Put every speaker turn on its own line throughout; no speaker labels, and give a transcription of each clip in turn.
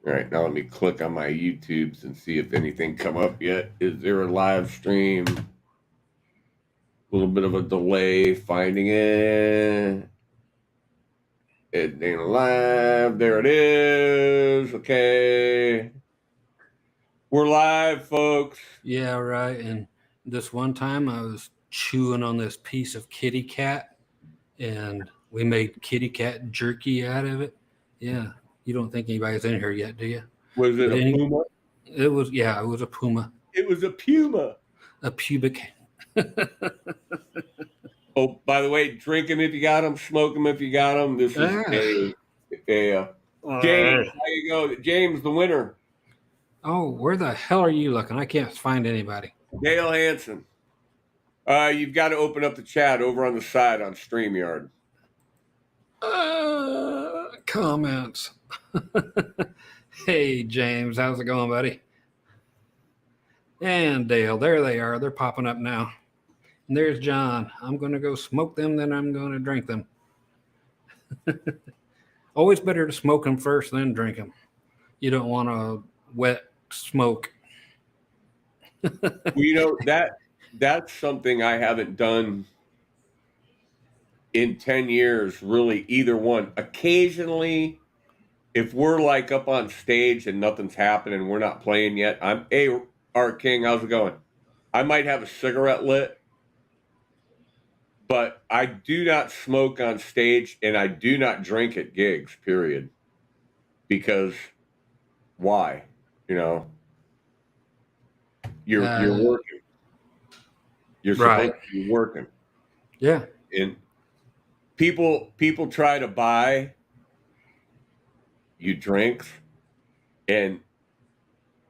All right, now let me click on my YouTubes and see if anything come up yet. Is there a live stream? A little bit of a delay finding it. It ain't live. There it is. Okay. We're live, folks.
Yeah, right. And this one time I was chewing on this piece of kitty cat and we made kitty cat jerky out of it. Yeah. You don't think anybody's in here yet, do you?
Was it a puma?
It was a puma.
It was a puma.
A pubic.
Oh, by the way, drink them if you got them, smoke them if you got them. This is a James. How you go? James, the winner.
Oh, where the hell are you looking? I can't find anybody.
Dale Hansen. You've got to open up the chat over on the side on StreamYard.
Comments. Hey, James, how's it going, buddy? And Dale, there they are. They're popping up now. And there's John. I'm going to go smoke them, then I'm going to drink them. Always better to smoke them first, then drink them. You don't want to wet smoke.
Well, that's something I haven't done in 10 years, really, either one. Occasionally, if we're like up on stage and nothing's happening, we're not playing yet, hey, Art King, how's it going? I might have a cigarette lit, but I do not smoke on stage and I do not drink at gigs, period. Because why? You're working. You're supposed to be working.
Yeah.
And people try to buy you drinks, and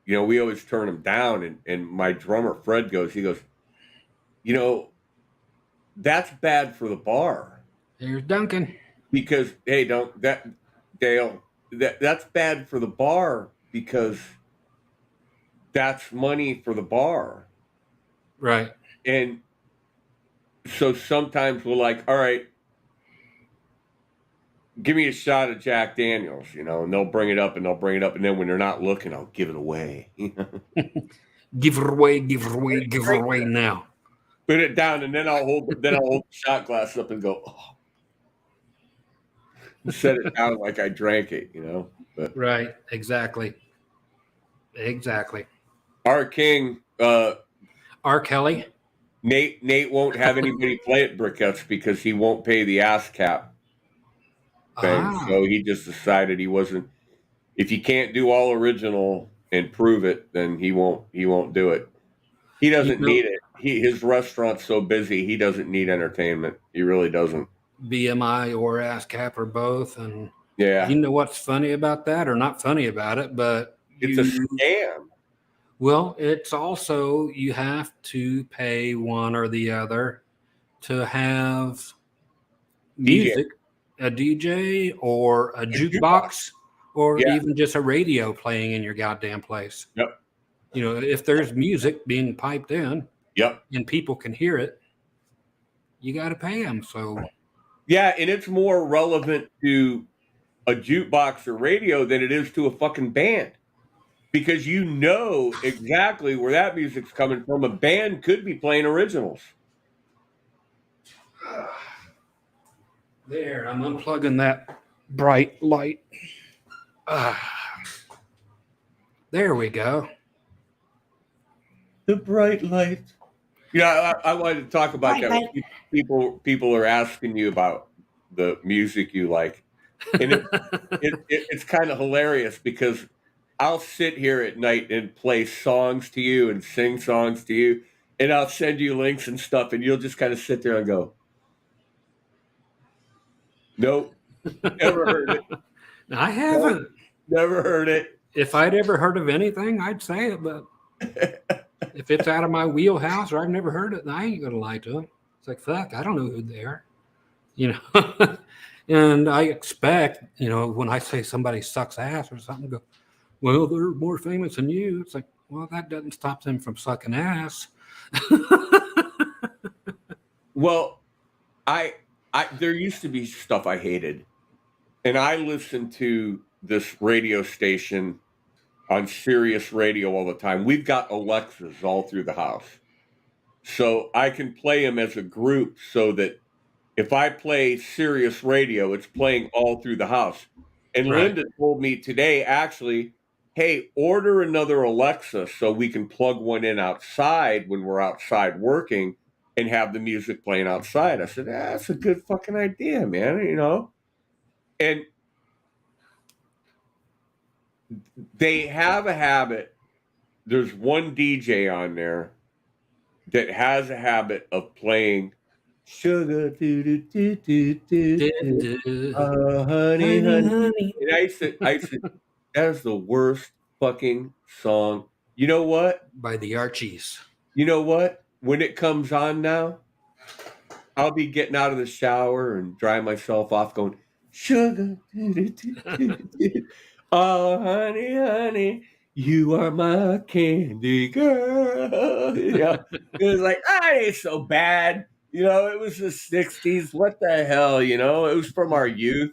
we always turn them down. And my drummer Fred goes, that's bad for the bar.
Here's Duncan.
Because Dale, that's bad for the bar because that's money for the bar.
Right.
And so sometimes we're like, all right, give me a shot of Jack Daniels, and they'll bring it up. And then when they're not looking, I'll give it away.
Give it away now.
Put it down, and then I'll hold the shot glass up and go, oh. Set it down like I drank it, But
right, exactly.
Our King,
R. Kelly.
Nate won't have anybody play at Briquettes because he won't pay the ASCAP thing. So he just decided he wasn't. If you can't do all original and prove it, then he won't do it. He doesn't need it. His restaurant's so busy, he doesn't need entertainment. He really doesn't.
BMI or ASCAP or both. And
yeah.
You know what's funny about that, or not funny about it, but
it's a scam.
Well, it's also you have to pay one or the other to have music, a DJ or a jukebox, or even just a radio playing in your goddamn place.
Yep.
If there's music being piped in, and people can hear it, you got to pay them. So,
yeah, and it's more relevant to a jukebox or radio than it is to a fucking band, because exactly where that music's coming from. A band could be playing originals.
There, I'm unplugging that bright light. There we go.
The bright light. I wanted to talk about that. People are asking you about the music you like, and it's kind of hilarious because I'll sit here at night and play songs to you and sing songs to you, and I'll send you links and stuff, and you'll just kind of sit there and go, "Nope, never heard it."
I haven't.
Never heard it.
If I'd ever heard of anything, I'd say it, but if it's out of my wheelhouse or I've never heard it, then I ain't going to lie to them. It's like, fuck, I don't know who they are. And I expect, when I say somebody sucks ass or something, go, well, they're more famous than you. It's like, well, that doesn't stop them from sucking ass.
Well, I there used to be stuff I hated, and I listened to this radio station on Sirius Radio all the time. We've got Alexas all through the house, so I can play them as a group, so that if I play Sirius Radio, it's playing all through the house. And
Right.
Linda told me today, actually, hey, order another Alexa so we can plug one in outside when we're outside working and have the music playing outside. I said, that's a good fucking idea, man, And they have a habit. There's one DJ on there that has a habit of playing sugar, honey, honey. And I said, that is the worst fucking song. You know what?
By the Archies.
You know what? When it comes on now, I'll be getting out of the shower and dry myself off going, sugar. Oh, honey, honey, you are my candy girl. It was like, it ain't so bad. It was the 60s. What the hell, It was from our youth.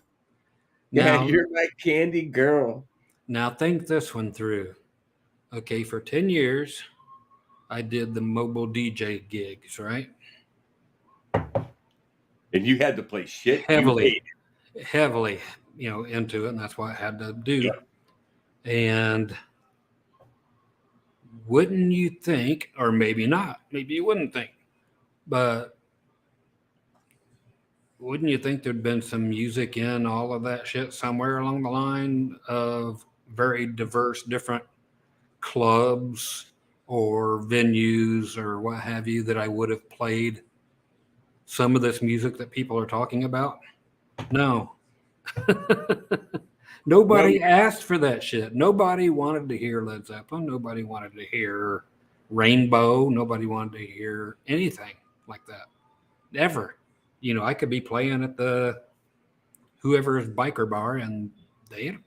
Now,
You're my candy girl.
Now think this one through. Okay, for 10 years, I did the mobile DJ gigs, right?
And you had to play shit
heavily, into it, and that's what I had to do.
Yeah.
And wouldn't you think, or maybe not, maybe you wouldn't think, but wouldn't you think there'd been some music in all of that shit somewhere along the line of very diverse, different clubs or venues or what have you that I would have played some of this music that people are talking about? No. Nobody asked for that shit. Nobody wanted to hear Led Zeppelin. Nobody wanted to hear Rainbow. Nobody wanted to hear anything like that. Ever. I could be playing at the whoever's biker bar and they,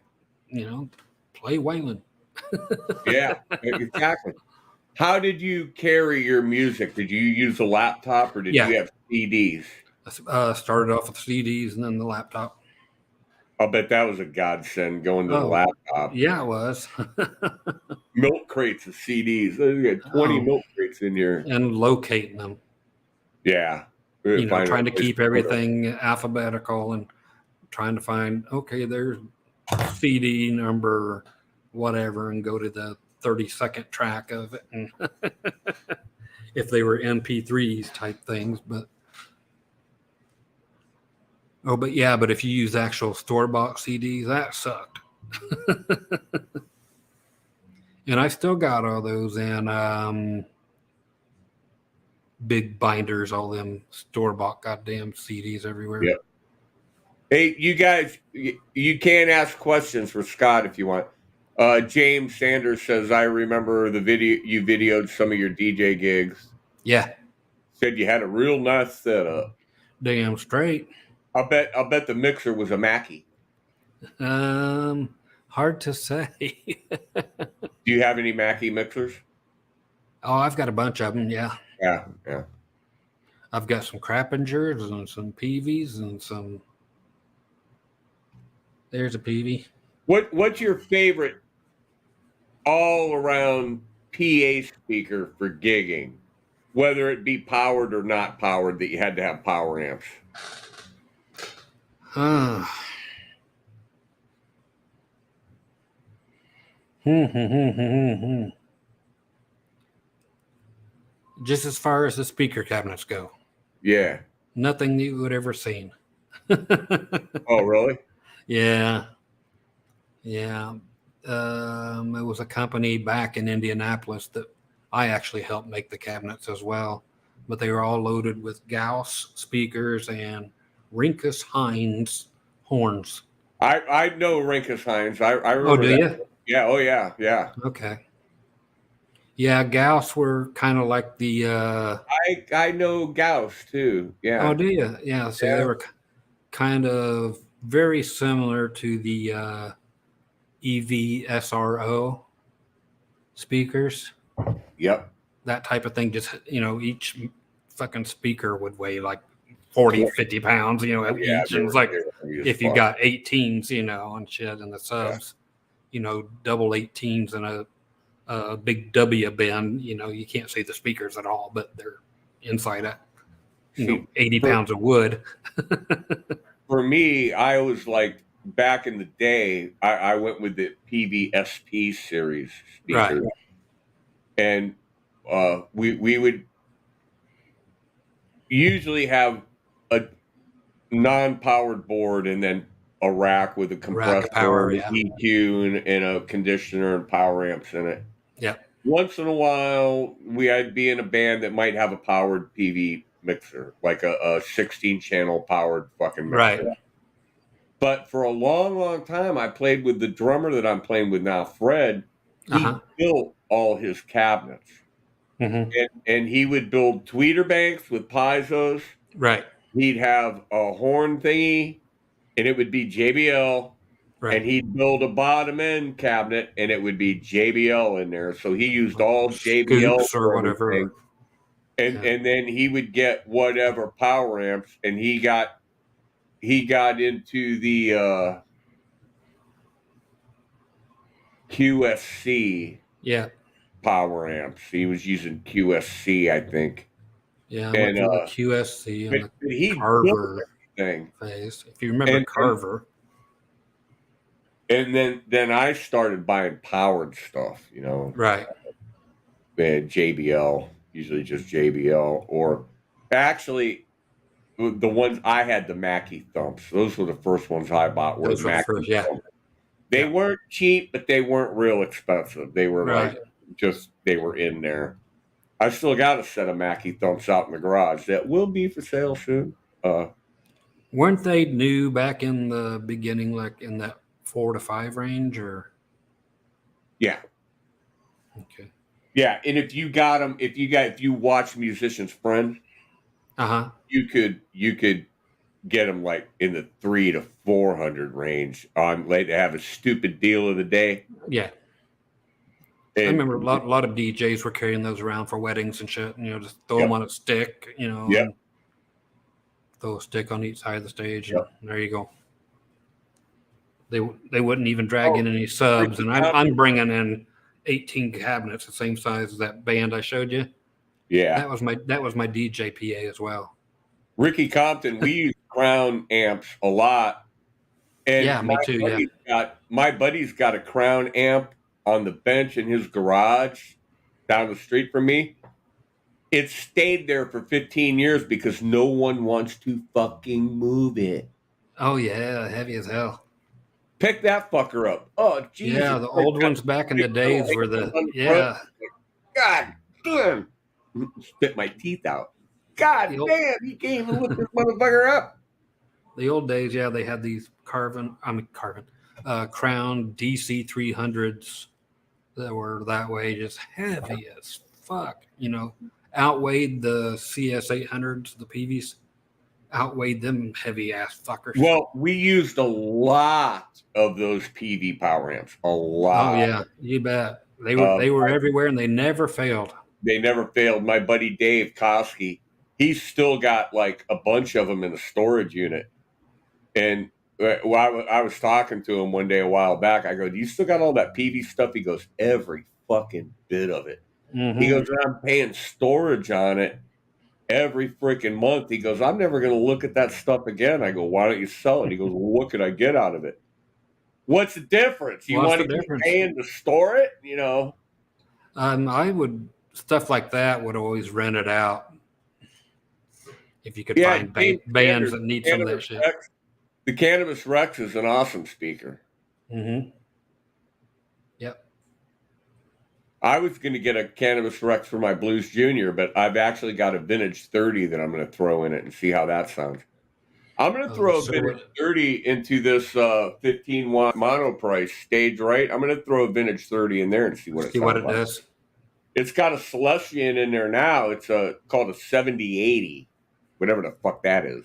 play Waylon.
Yeah, exactly. How did you carry your music? Did you use a laptop or did you have CDs?
Started off with CDs and then the laptop.
I'll bet that was a godsend going to the laptop.
Yeah, it was.
Milk crates of CDs. You had 20 milk crates in here.
And locating them.
Yeah.
Trying to keep everything alphabetical and trying to find, okay, there's CD number whatever and go to the 32nd track of it. And if they were MP3s type things, but if you use actual store-bought CDs, that sucked. And I still got all those in big binders, all them store-bought goddamn CDs everywhere.
Yep. Hey, you guys, you can ask questions for Scott if you want. James Sanders says, I remember the video you videoed some of your DJ gigs.
Yeah.
Said you had a real nice setup.
Damn straight.
I'll bet the mixer was a Mackie.
Hard to say.
Do you have any Mackie mixers?
Oh, I've got a bunch of them, yeah.
Yeah.
I've got some Crappingers and some Peavies and some... There's a Peavy.
What's your favorite all-around PA speaker for gigging? Whether it be powered or not powered, that you had to have power amps?
Just as far as the speaker cabinets go.
Yeah.
Nothing you would ever seen.
Oh, really?
Yeah. It was a company back in Indianapolis that I actually helped make the cabinets as well. But they were all loaded with Gauss speakers and Rinkus Hines horns.
I know Rinkus Hines. I remember.
Oh, do you?
Yeah. Oh, yeah.
Okay. Yeah, Gauss were kind of like the...
I know Gauss, too. Yeah.
Oh, do you? Yeah, so they were kind of very similar to the EV-SRO speakers.
Yep.
That type of thing. Just, each fucking speaker would weigh like 40, 50 pounds, you know,
Yeah,
each. And it's like, if you
fuck.
got 18s, you know, and shit, and the subs, you know, double 18s and a big W bend, you know, you can't see the speakers at all, but they're inside a, you know, 80 pounds of wood.
For me, I was like, back in the day, I went with the PVSP series speakers.
Right.
And we would usually have a non-powered board and then a rack with a compressor,
Rack power,
and
yeah.
EQ, and a conditioner and power amps in it.
Yeah.
Once in a while, I'd be in a band that might have a powered PV mixer, like a 16-channel powered fucking mixer.
Right.
But for a long, long time, I played with the drummer that I'm playing with now, Fred. He built all his cabinets. And he would build tweeter banks with piezo's.
Right.
He'd have a horn thingy, and it would be JBL.
Right.
And he'd build a bottom end cabinet, and it would be JBL in there. So he used all JBL
Scoops or whatever.
And then he would get whatever power amps, and he got into the QSC power amps. He was using QSC, I think.
Yeah, I went through the QSC and the Carver
thing.
phase. If you remember Carver.
And then I started buying powered stuff, you know.
Right.
And JBL, usually just JBL, or actually the ones I had, the Mackie Thumps. Those were the first ones I bought. Were
those were the first, yeah.
They weren't cheap, but they weren't real expensive. They were like they were in there. I still got a set of Mackie Thumps out in the garage that will be for sale soon.
Weren't they new back in the beginning, like in that 4 to 5 range, or?
Yeah.
Okay.
Yeah, and if you watch Musician's Friend, you could get them like in the 300 to 400 range on late to have a stupid deal of the day.
Yeah. And I remember a lot of DJs were carrying those around for weddings and shit, and, you know, just throw them on a stick, you know, and throw a stick on each side of the stage, and there you go. They wouldn't even drag in any subs, and I'm bringing in 18 cabinets the same size as that band I showed you.
Yeah,
that was my DJ PA as well.
Ricky Compton, we use Crown amps a lot, and
me too.
My buddy's got a Crown amp on the bench in his garage down the street from me. It stayed there for 15 years because no one wants to fucking move it.
Oh yeah, heavy as hell.
Pick that fucker up. Oh Jesus!
Yeah, the old ones back in the days were God
damn! Spit my teeth out. God damn! You can't even lift this motherfucker up.
The old days, they had these Crown DC 300s that were that way, just heavy as fuck. You know, outweighed the CS 800s, the PVs. Outweighed them heavy ass fuckers.
Well, we used a lot of those PV power amps. A lot.
Oh yeah, you bet. They were everywhere, and they never failed.
They never failed. My buddy Dave Koski, he's still got like a bunch of them in the storage unit. And I was talking to him one day a while back. I go, "Do you still got all that PV stuff?" He goes, "Every fucking bit of it." He goes, "I'm paying storage on it every freaking month." He goes, "I'm never going to look at that stuff again." I go, "Why don't you sell it?" He goes, "Well, what could I get out of it?" What's the difference? You want to keep paying to store it? You know?
I would, stuff like that would always rent it out. If you could find bands that need some of that shit.
The Cannabis Rex is an awesome speaker.
Yep.
I was going to get a Cannabis Rex for my Blues Junior, but I've actually got a Vintage 30 that I'm going to throw in it and see how that sounds. I'm going to throw a Vintage 30 into this 15-watt mono price stage right. I'm going to throw a Vintage 30 in there and see what it
does.
It's got a Celestian in there now. It's called a 7080, whatever the fuck that is.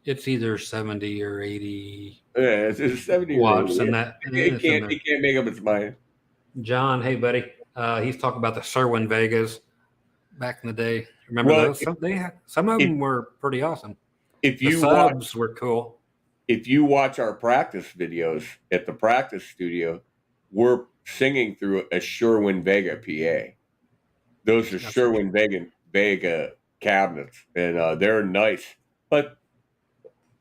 It's either 70 or 80.
Yeah, it's 70
watts, and that
it can't make up its mind.
John, hey buddy, he's talking about the Sherwin Vegas back in the day. Remember those? Some of them were pretty awesome.
If
the subs were cool.
If you watch our practice videos at the practice studio, we're singing through a Sherwin-Vega PA. Those are Sherwin-Vega cabinets, and they're nice, but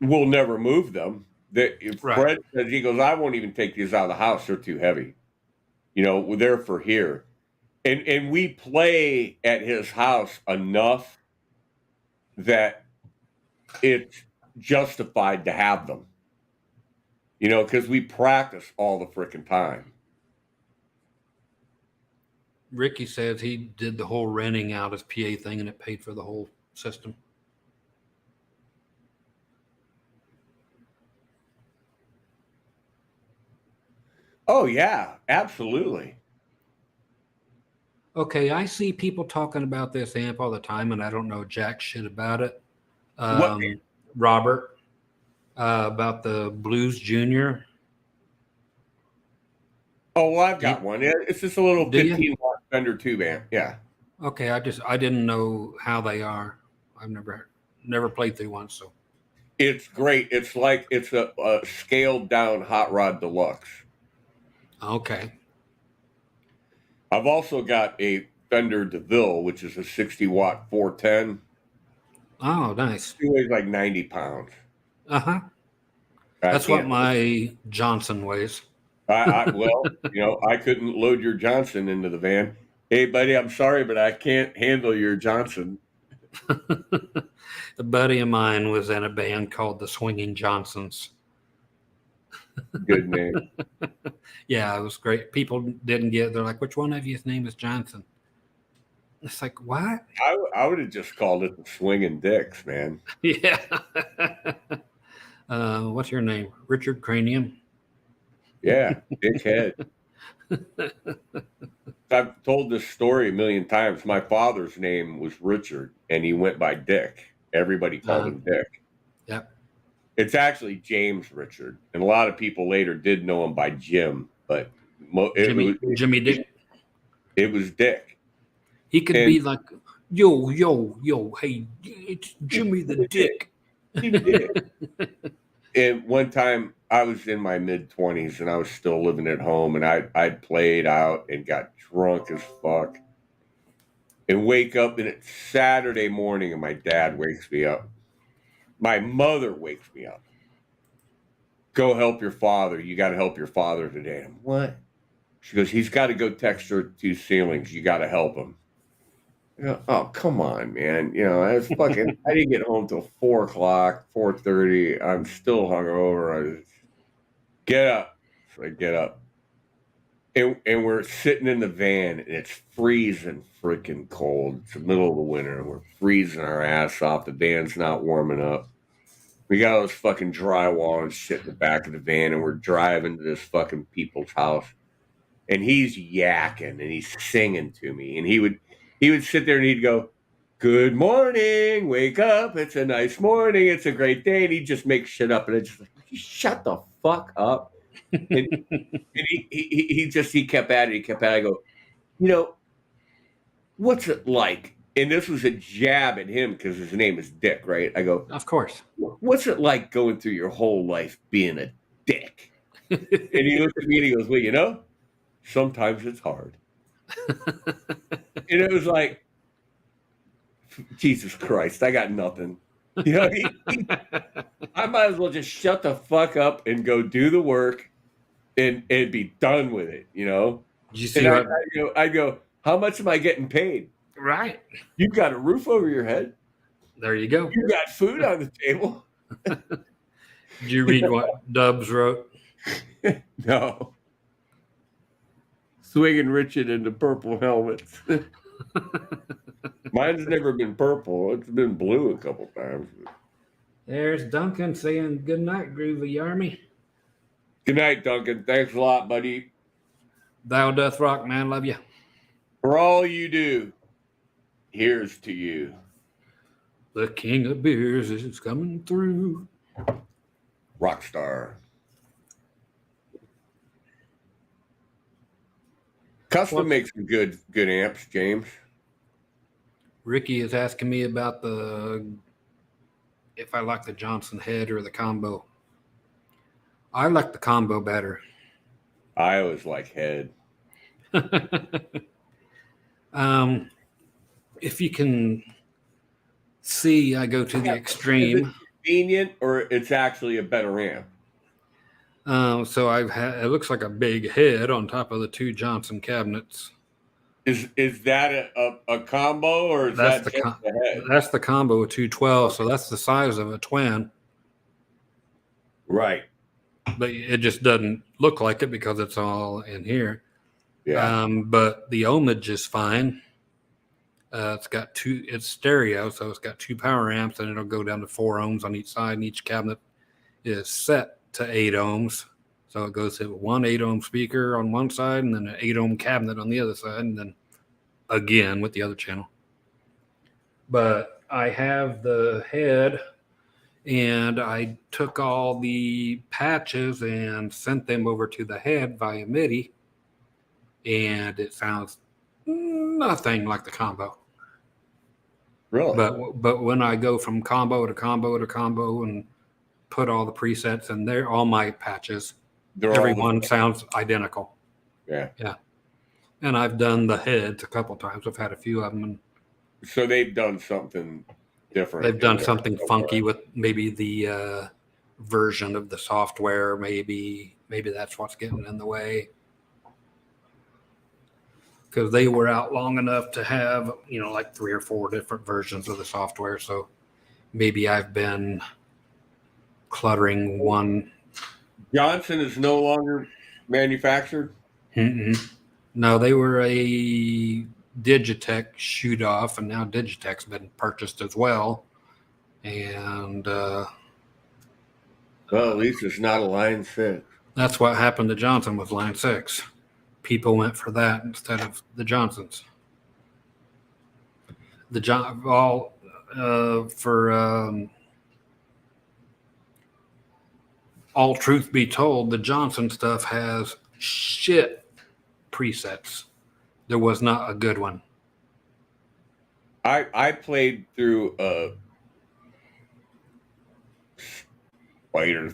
we'll never move them. Fred says, he goes, I won't even take these out of the house. They're too heavy. They're for here. And we play at his house enough that it's justified to have them. Because we practice all the freaking time.
Ricky says he did the whole renting out his PA thing and it paid for the whole system.
Oh, yeah, absolutely.
Okay, I see people talking about this amp all the time, and I don't know jack shit about it. Robert, about the Blues Junior.
Oh, well, I've got one. It's just a little 15-watt Fender tube amp. Yeah.
Okay, I didn't know how they are. I've never played through one, so.
It's great. It's like it's a scaled down Hot Rod Deluxe.
Okay.
I've also got a Fender DeVille, which is a 60-watt 410.
Oh, nice.
It weighs like 90 pounds.
Uh-huh. That's what my Johnson weighs.
I couldn't load your Johnson into the van. Hey, buddy, I'm sorry, but I can't handle your Johnson.
A buddy of mine was in a band called the Swinging Johnsons.
Good name.
Yeah, it was great. People didn't get it. They're like, which one of you's name is Johnson? It's like, what?
I would have just called it the Swinging Dicks, man.
Yeah. What's your name? Richard Cranium?
Yeah, dickhead. I've told this story a million times. My father's name was Richard, and he went by Dick. Everybody called him Dick.
Yep.
It's actually James Richard, and a lot of people later did know him by Jim, but
Jimmy Dick.
It was Dick.
He could be like, yo, hey, it's Jimmy the Dick.
And one time I was in my mid-20s and I was still living at home, and I'd played out and got drunk as fuck and wake up, and it's Saturday morning and my dad wakes me up. My mother wakes me up. Go help your father. You got to help your father today. I'm, what? She goes, he's got to go texture 2 ceilings. You got to help him. Oh, come on, man. I was fucking, I didn't get home till 4 o'clock, 4:30. I'm still hungover. Get up. So I get up. And we're sitting in the van, and it's freezing freaking cold. It's the middle of the winter, and we're freezing our ass off. The van's not warming up. We got all this fucking drywall and shit in the back of the van, and we're driving to this fucking people's house. And he's yakking, and he's singing to me. And he would sit there and he'd go, good morning, wake up, it's a nice morning, it's a great day. And he'd just make shit up. And I just like, shut the fuck up. And he kept at it. I go, what's it like? And this was a jab at him because his name is Dick, right? I go,
of course.
What's it like going through your whole life being a dick? And he looks at me and he goes, well, sometimes it's hard. And it was like, Jesus Christ, I got nothing. I might as well just shut the fuck up and go do the work and be done with it,
You see
I'd go, how much am I getting paid?
Right.
You've got a roof over your head.
There you go.
You got food on the table.
Did you read what Dubs wrote?
No. Swinging Richard into purple helmets. Mine's never been purple. It's been blue a couple times.
There's Duncan saying good night, Groovy Army.
Good night, Duncan. Thanks a lot, buddy.
Thou doth rock, man. Love you.
For all you do, here's to you.
The king of beers is coming through.
Rockstar. Custom makes some good amps, James.
Ricky is asking me about if I like the Johnson head or the combo. I like the combo better.
I always like head.
If you can see, I go to the extreme.
Is it convenient, or it's actually a better amp?
So it looks like a big head on top of the two Johnson cabinets.
Is that a combo, or is that just the head?
That's the combo with 212. So that's the size of a twin.
Right.
But it just doesn't look like it because it's all in here.
Yeah.
But the ohmage is fine. It's stereo, so it's got 2 power amps, and it'll go down to 4 ohms on each side, and each cabinet is set to 8 ohms. So it goes to one 8 ohm speaker on one side, and then an 8 ohm cabinet on the other side, and then again with the other channel. But I have the head, and I took all the patches and sent them over to the head via MIDI, and it sounds nothing like the combo.
Really?
But when I go from combo to combo to combo and put all the presets in there, all my patches, everyone sounds identical.
Yeah.
Yeah. And I've done the heads a couple times. I've had a few of them. And
so they've done something different.
They've done something funky with maybe the version of the software. Maybe that's what's getting in the way. Because they were out long enough to have, like 3 or 4 different versions of the software. So maybe I've been cluttering one.
Johnson is no longer manufactured?
Mm-mm. No, they were a Digitech shoot off, and now Digitech's been purchased as well. And
well, at least it's not a Line 6.
That's what happened to Johnson with Line 6. People went for that instead of the Johnsons. All truth be told, the Johnson stuff has shit presets. There was not a good one.
I played through a Spider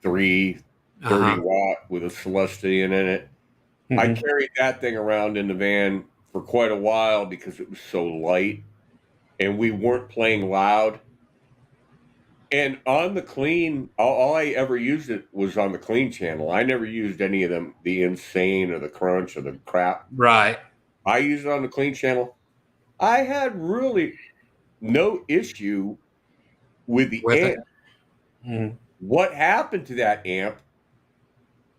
3 30 watt with a Celestian in it. Mm-hmm. I carried that thing around in the van for quite a while because it was so light and we weren't playing loud. And on the clean, all I ever used it was on the clean channel. I never used any of them, the Insane or the Crunch or the crap.
Right.
I used it on the clean channel. I had really no issue with the amp. Mm-hmm. What happened to that amp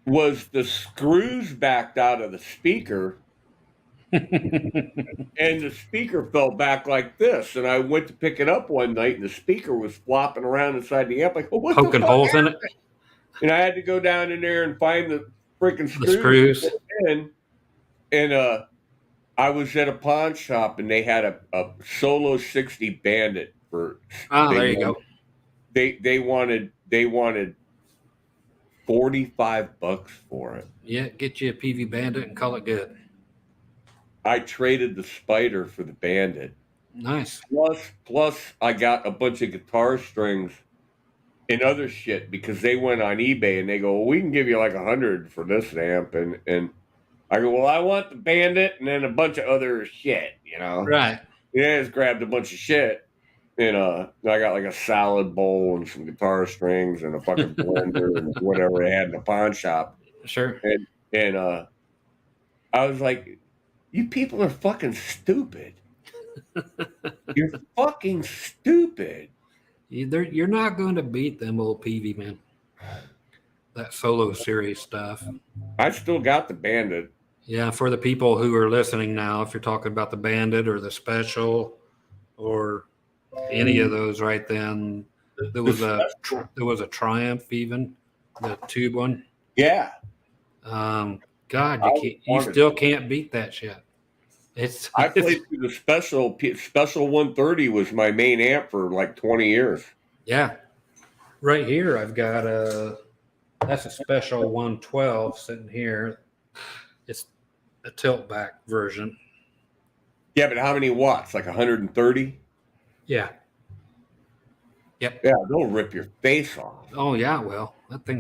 was the screws backed out of the speaker and the speaker fell back like this. And I went to pick it up one night and the speaker was flopping around inside the amp. Like, what
poking holes in it?
And I had to go down in there and find the freaking screws. And I was at a pawn shop and they had a Solo 60 Bandit for.
There you go.
They wanted $45 for it.
Yeah, get you a PV Bandit and call it good.
I traded the Spider for the Bandit.
Nice.
Plus, I got a bunch of guitar strings and other shit because they went on eBay and they go, well, we can give you like $100 for this amp, and I go, well, I want the Bandit and then a bunch of other shit,
Right.
Yeah, I just grabbed a bunch of shit, and I got like a salad bowl and some guitar strings and a fucking blender and whatever they had in the pawn shop.
Sure.
And I was like, you people are fucking stupid. You're fucking stupid.
You're not going to beat them old PV, man. That Solo series stuff.
I still got the Bandit.
Yeah, for the people who are listening now, if you're talking about the Bandit or the Special or any of those right then, there was a Triumph even, the tube one.
Yeah.
God, you still can't beat that shit.
I played through the special 130 was my main amp for like 20 years.
Yeah. Right here I've got that's a special 112 sitting here. It's a tilt back version.
Yeah, but how many watts? Like 130?
Yeah. Yep.
Yeah, they'll rip your face off.
Oh yeah, well, that thing.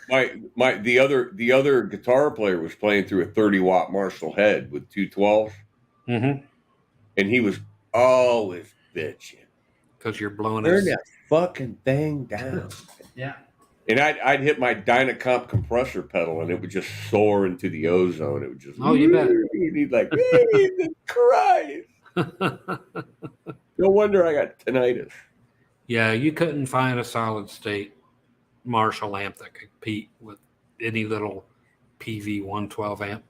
The other guitar player was playing through a 30-watt Marshall head with 212s,
Mm-hmm.
and he was always bitching.
Because you're blowing
Turn
his.
that fucking thing down.
Yeah.
And I'd hit my Dynacomp compressor pedal, and it would just soar into the ozone. It would just.
Oh, you bet.
And he'd like, Jesus Christ! No wonder I got tinnitus.
Yeah, you couldn't find a solid state Marshall amp that could compete with any little PV 112 amp.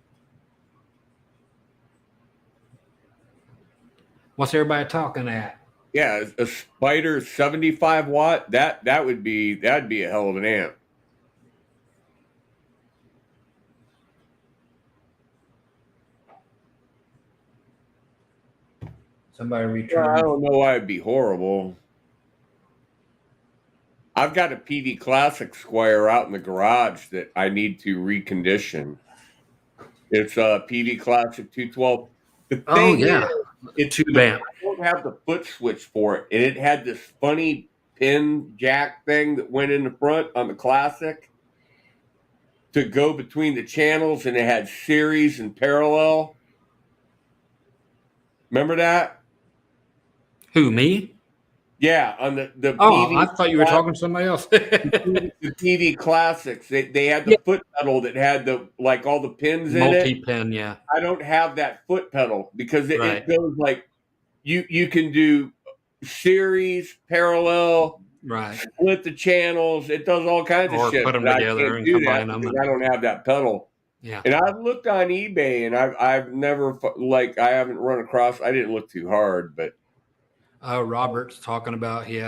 What's everybody talking at?
Yeah, a Spider 75 watt. That'd be a hell of an amp.
Somebody return.
Well, I don't know why it'd be horrible. I've got a PV Classic Squire out in the garage that I need to recondition. It's a PV Classic 212. The thing is,
it's tube amp.
I don't have the foot switch for it, and it had this funny pin jack thing that went in the front on the Classic to go between the channels, and it had series and parallel. Remember that?
Who, me?
Yeah, on the
Oh,
PV
I thought you were talking to somebody else.
the PV Classics. They had the foot pedal that had all the pins in it.
Multi-pin, yeah.
I don't have that foot pedal because it goes like you can do series, parallel,
right,
split the channels. It does all kinds of shit.
Or put them together and combine them.
I don't have that pedal.
Yeah.
And I've looked on eBay, and I've never I haven't run across. I didn't look too hard, but
Robert's talking about he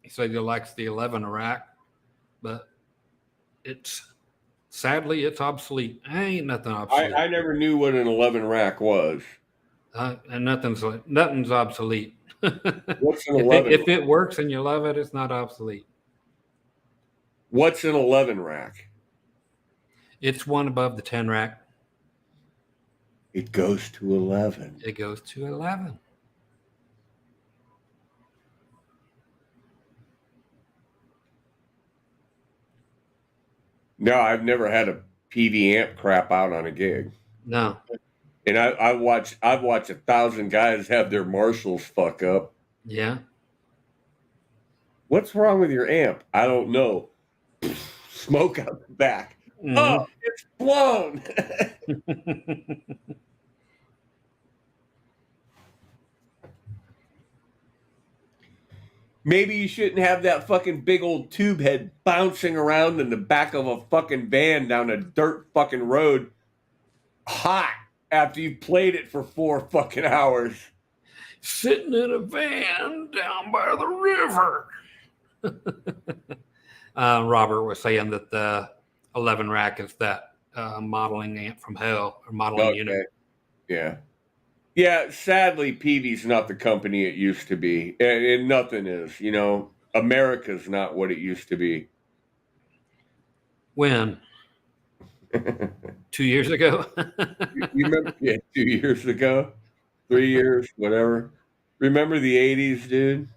said he likes the 11 rack, but sadly it's obsolete. Ain't nothing obsolete.
I never knew what an 11 rack was.
And nothing's obsolete.
What's an 11?
If it works and you love it, it's not obsolete.
What's an 11 rack?
It's one above the 10 rack.
It goes to 11.
It goes to 11.
No, I've never had a PV amp crap out on a gig.
No.
And I've watched 1,000 guys have their Marshalls fuck up.
Yeah.
What's wrong with your amp? I don't know. Smoke out the back. Mm-hmm. Oh, it's blown. Maybe you shouldn't have that fucking big old tube head bouncing around in the back of a fucking van down a dirt fucking road hot after you played it for 4 fucking hours.
Sitting in a van down by the river. Robert was saying that the 11 rack is that modeling amp from hell, or modeling unit.
Yeah. Yeah, sadly, PV's not the company it used to be. And nothing is. You know, America's not what it used to be.
When? 2 years ago?
You remember? Yeah, 2 years ago? 3 years, whatever. Remember the 80s, dude?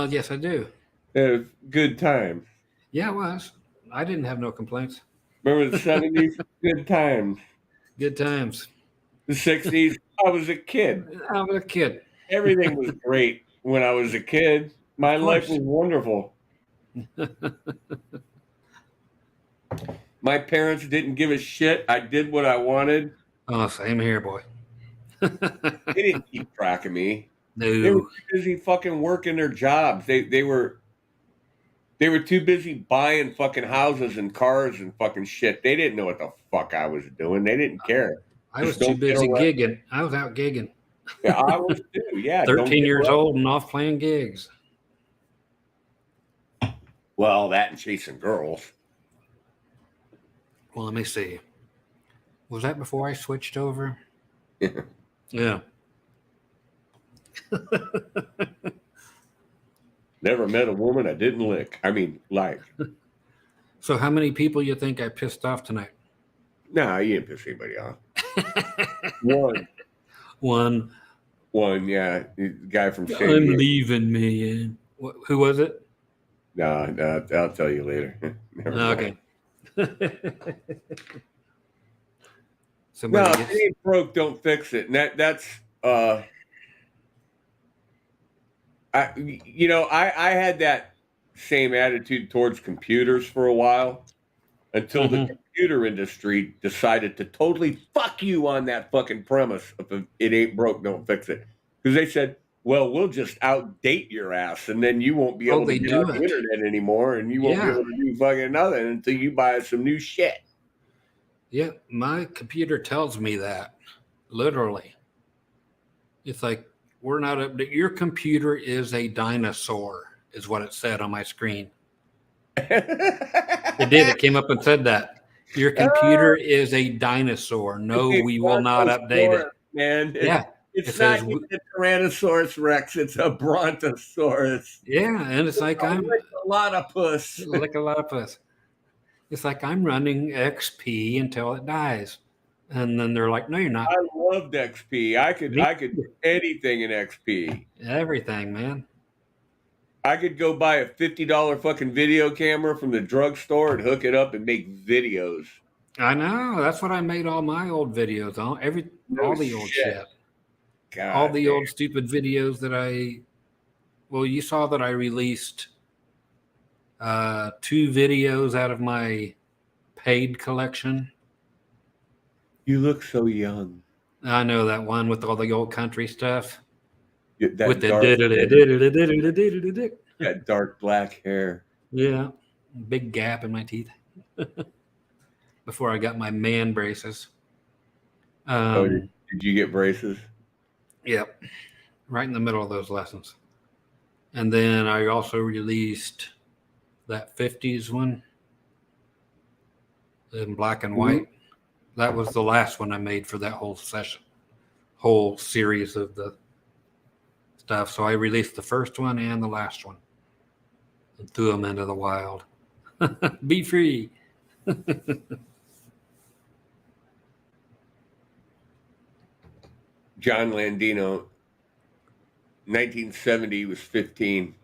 Yes, I do.
It was good times.
Yeah, it was. I didn't have no complaints.
Remember the 70s? Good times.
Good times.
The 60s? I was a kid.
I was a kid.
Everything was great when I was a kid. My life was wonderful. My parents didn't give a shit. I did what I wanted.
Oh, same here, boy.
They didn't keep track of me.
No.
They were too busy fucking working their jobs. They were too busy buying fucking houses and cars and fucking shit. They didn't know what the fuck I was doing. They didn't care.
I was too busy gigging. I was out gigging.
Yeah, I was too. Yeah.
13 years old and off playing gigs.
Well, that and chasing girls.
Well, let me see. Was that before I switched over? Yeah.
Never met a woman I didn't lick. I mean, like.
So how many people you think I pissed off tonight?
Nah, you didn't piss anybody off. One.
One.
Yeah, the guy from San
I'm
Diego.
leaving me in. Who was it?
No, I'll tell you later. Never mind.
Okay.
No,
Somebody
if
gets.
it ain't broke, don't fix it. And that's I had that same attitude towards computers for a while until the
Mhm.
computer industry decided to totally fuck you on that fucking premise of it ain't broke, don't fix it. Because they said, well, we'll just outdate your ass and then you won't be
Oh,
able to
they
get on
do
the
it.
internet anymore and you won't be
Yeah.
able to do fucking nothing until you buy some new shit.
Yeah. My computer tells me that. Literally. It's like, we're not up. Your computer is a dinosaur, is what it said on my screen. It did. It came up and said that. Your computer is a dinosaur.
It's
No,
a
we will not update
brontosaurus,
it.
man.
Yeah. It
It's not
says,
even a Tyrannosaurus Rex. It's a Brontosaurus.
yeah. And it's like, I'm
A lot of puss.
like a lot of us. It's like, I'm running XP until it dies. And then they're like, no, you're
I
not.
loved XP.
Me
I could do anything in XP.
Everything, man.
I could go buy a $50 fucking video camera from the drugstore and hook it up and make videos.
I know. That's what I made all my old videos on.
No
All the old
shit.
shit. All
God
the
damn.
old stupid videos that you saw that I released 2 videos out of my paid collection.
You look so young.
I know that one with all the old country stuff. With
That
the
dark hair,
diddle-diddle-diddle-diddle-diddle-diddle.
that dark black hair.
Yeah. Big gap in my teeth. Before I got my man braces.
Oh, did you get braces?
Yep. Right in the middle of those lessons. And then I also released that 50s one in black and white. That was the last one I made for that whole series of the stuff. So I released the first one and the last one and threw them into the wild. Be free.
John Landino, 1970 was 15.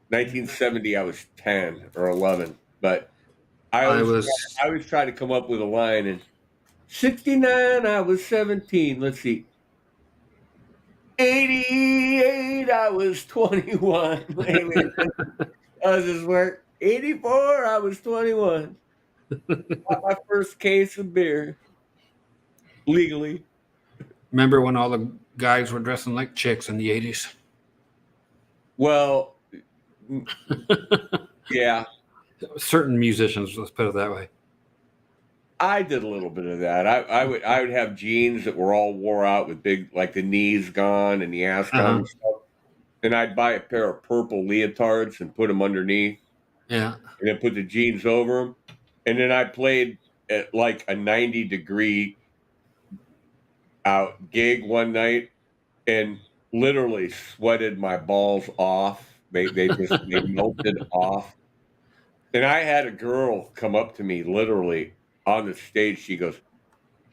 1970 I was 10 or 11. But I
I
always
was
I always try to come up with a line. And 69 I was 17. Let's see. 88 I was 21. Wait a minute. How does this work? 84 I was 21. Got my first case of beer legally.
remember when all the guys were dressing like chicks in the 80s.
Well, yeah,
Certain musicians, let's put it that way.
I did a little bit of that. I would have jeans that were all wore out with big, like the knees gone and the ass gone
Uh-huh.
and stuff. And I'd buy a pair of purple leotards and put them underneath,
Yeah.
and then put the jeans over them. And then I played at like a 90-degree out gig one night and literally sweated my balls off. They melted off. And I had a girl come up to me literally on the stage. She goes,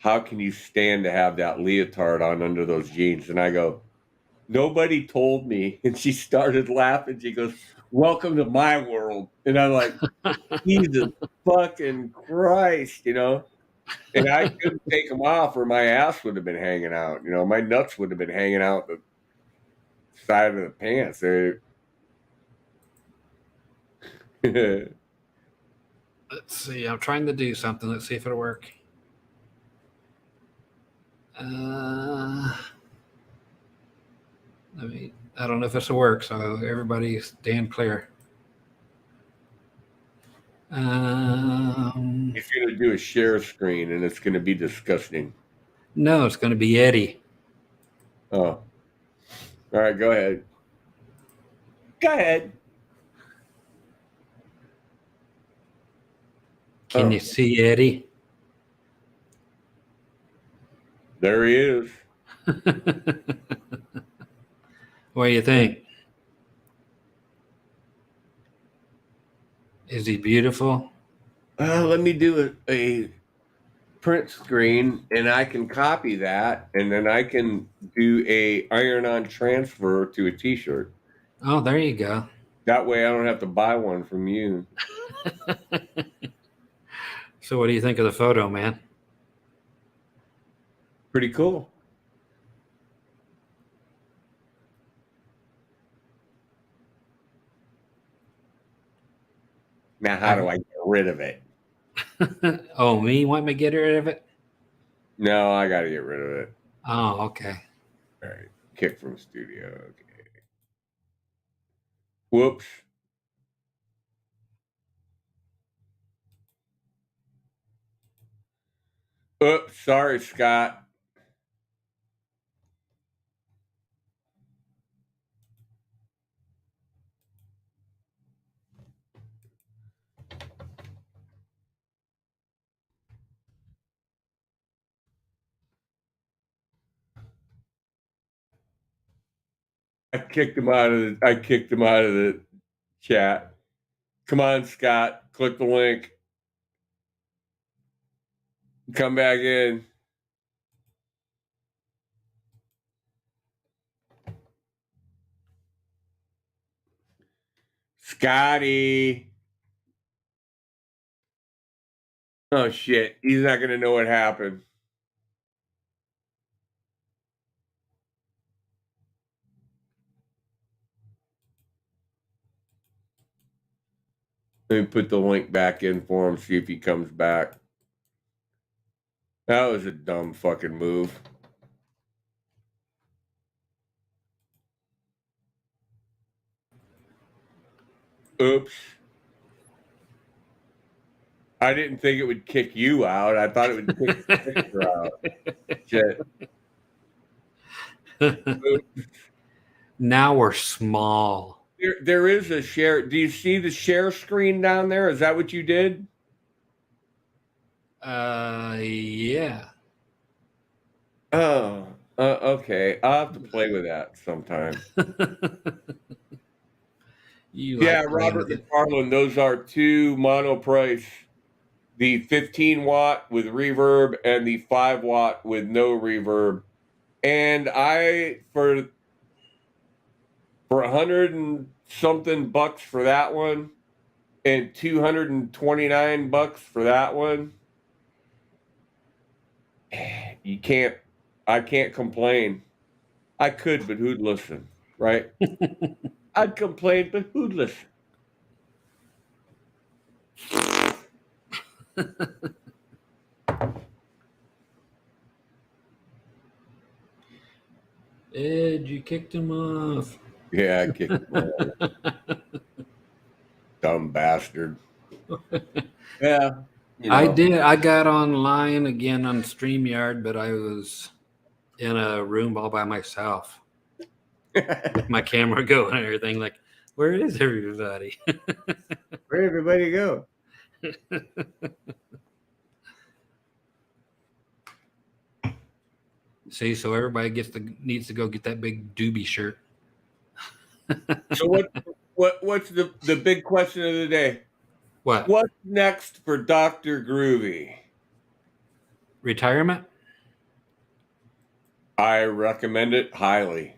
how can you stand to have that leotard on under those jeans? And I go, nobody told me. And she started laughing. She goes, welcome to my world. And I'm like, Jesus fucking Christ, And I couldn't take them off or my ass would have been hanging out. My nuts would have been hanging out the side of the pants.
Let's see. I'm trying to do something. Let's see if it'll work. I don't know if this will work, so everybody stand clear.
He's going to do a share screen and it's going to be disgusting.
No, it's going to be Eddie.
Oh. All right, go ahead. Go ahead.
Can you see Eddie?
There he is.
What do you think? Is he beautiful?
Let me do a print screen, and I can copy that, and then I can do a iron-on transfer to a T-shirt.
Oh, there you go.
That way I don't have to buy one from you.
So what do you think of the photo, man?
Pretty cool. Now, how do I get rid of it?
Oh, me? Want me to get rid of it?
No, I got to get rid of it.
Oh, okay.
All right. Kick from studio. Okay. Whoops. Oops. Sorry, Scott. I kicked him out of the chat. Come on, Scott. Click the link. Come back in. Scotty. Oh shit. He's not gonna know what happened. Let me put the link back in for him, see if he comes back. That was a dumb fucking move. Oops. I didn't think it would kick you out. I thought it would kick the picture out. Shit.
Now we're small.
There is a share. Do you see the share screen down there? Is that what you did?
Yeah.
Oh, okay. I'll have to play with that sometime. Yeah, Robert McFarland. Those are two monoprice. The 15 watt with reverb and the 5 watt with no reverb. And I for $100 and something bucks for that one, and $229 for that one. I can't complain. I could, but who'd listen, right? I'd complain, but who'd listen?
Ed, you kicked him off.
Yeah, I kicked him off. Dumb bastard. Yeah. You know.
I did. I got online again on StreamYard, but I was in a room all by myself. With my camera going and everything. Like, where is everybody?
Where'd everybody go?
See, so everybody needs to go get that big doobie shirt.
So what's the big question of the day?
What?
What's next for Dr. Groovy?
Retirement?
I recommend it highly.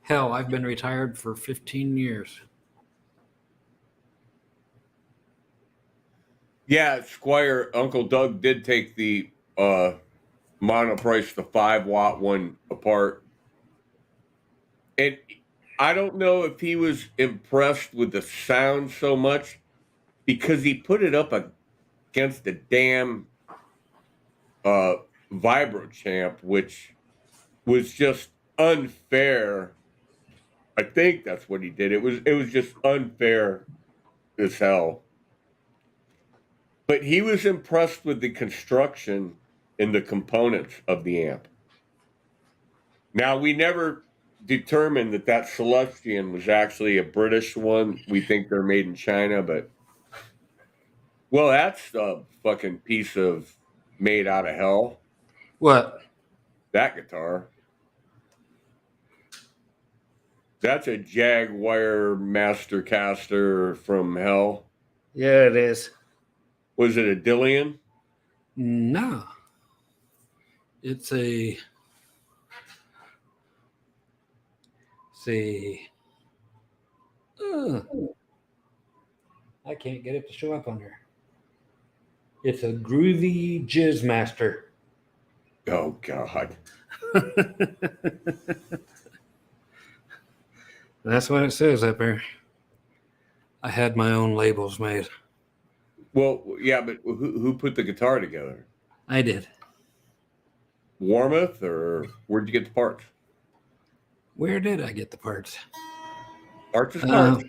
Hell, I've been retired for 15 years.
Yeah, Squire, Uncle Doug did take the monoprice, the 5 watt one apart. And I don't know if he was impressed with the sound so much because he put it up against the damn Vibro Champ, which was just unfair. I think that's what he did. It was just unfair as hell. But he was impressed with the construction and the components of the amp. Now, we never determined that Celestian was actually a British one. We think they're made in China, but well, that's a fucking piece of made out of hell.
What?
That guitar. That's a Jaguar Mastercaster from hell.
Yeah, it is.
Was it a Dillian?
No. It's a. See. I can't get it to show up on there. It's a Groovy Jizz Master.
Oh God.
That's what it says up there. I had my own labels made.
Well, yeah, but who put the guitar together?
I did.
Warmoth, or where'd you get the parts?
Where did I get the parts?
Parts is parts.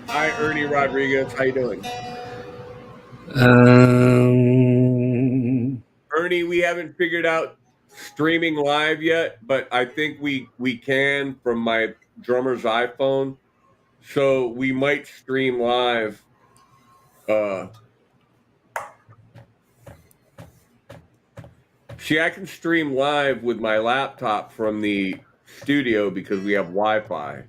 Hi, Ernie Rodriguez. How you doing? Ernie, we haven't figured out streaming live yet, but I think we can from my drummer's iPhone. So we might stream live. See, I can stream live with my laptop from the studio because we have Wi-Fi.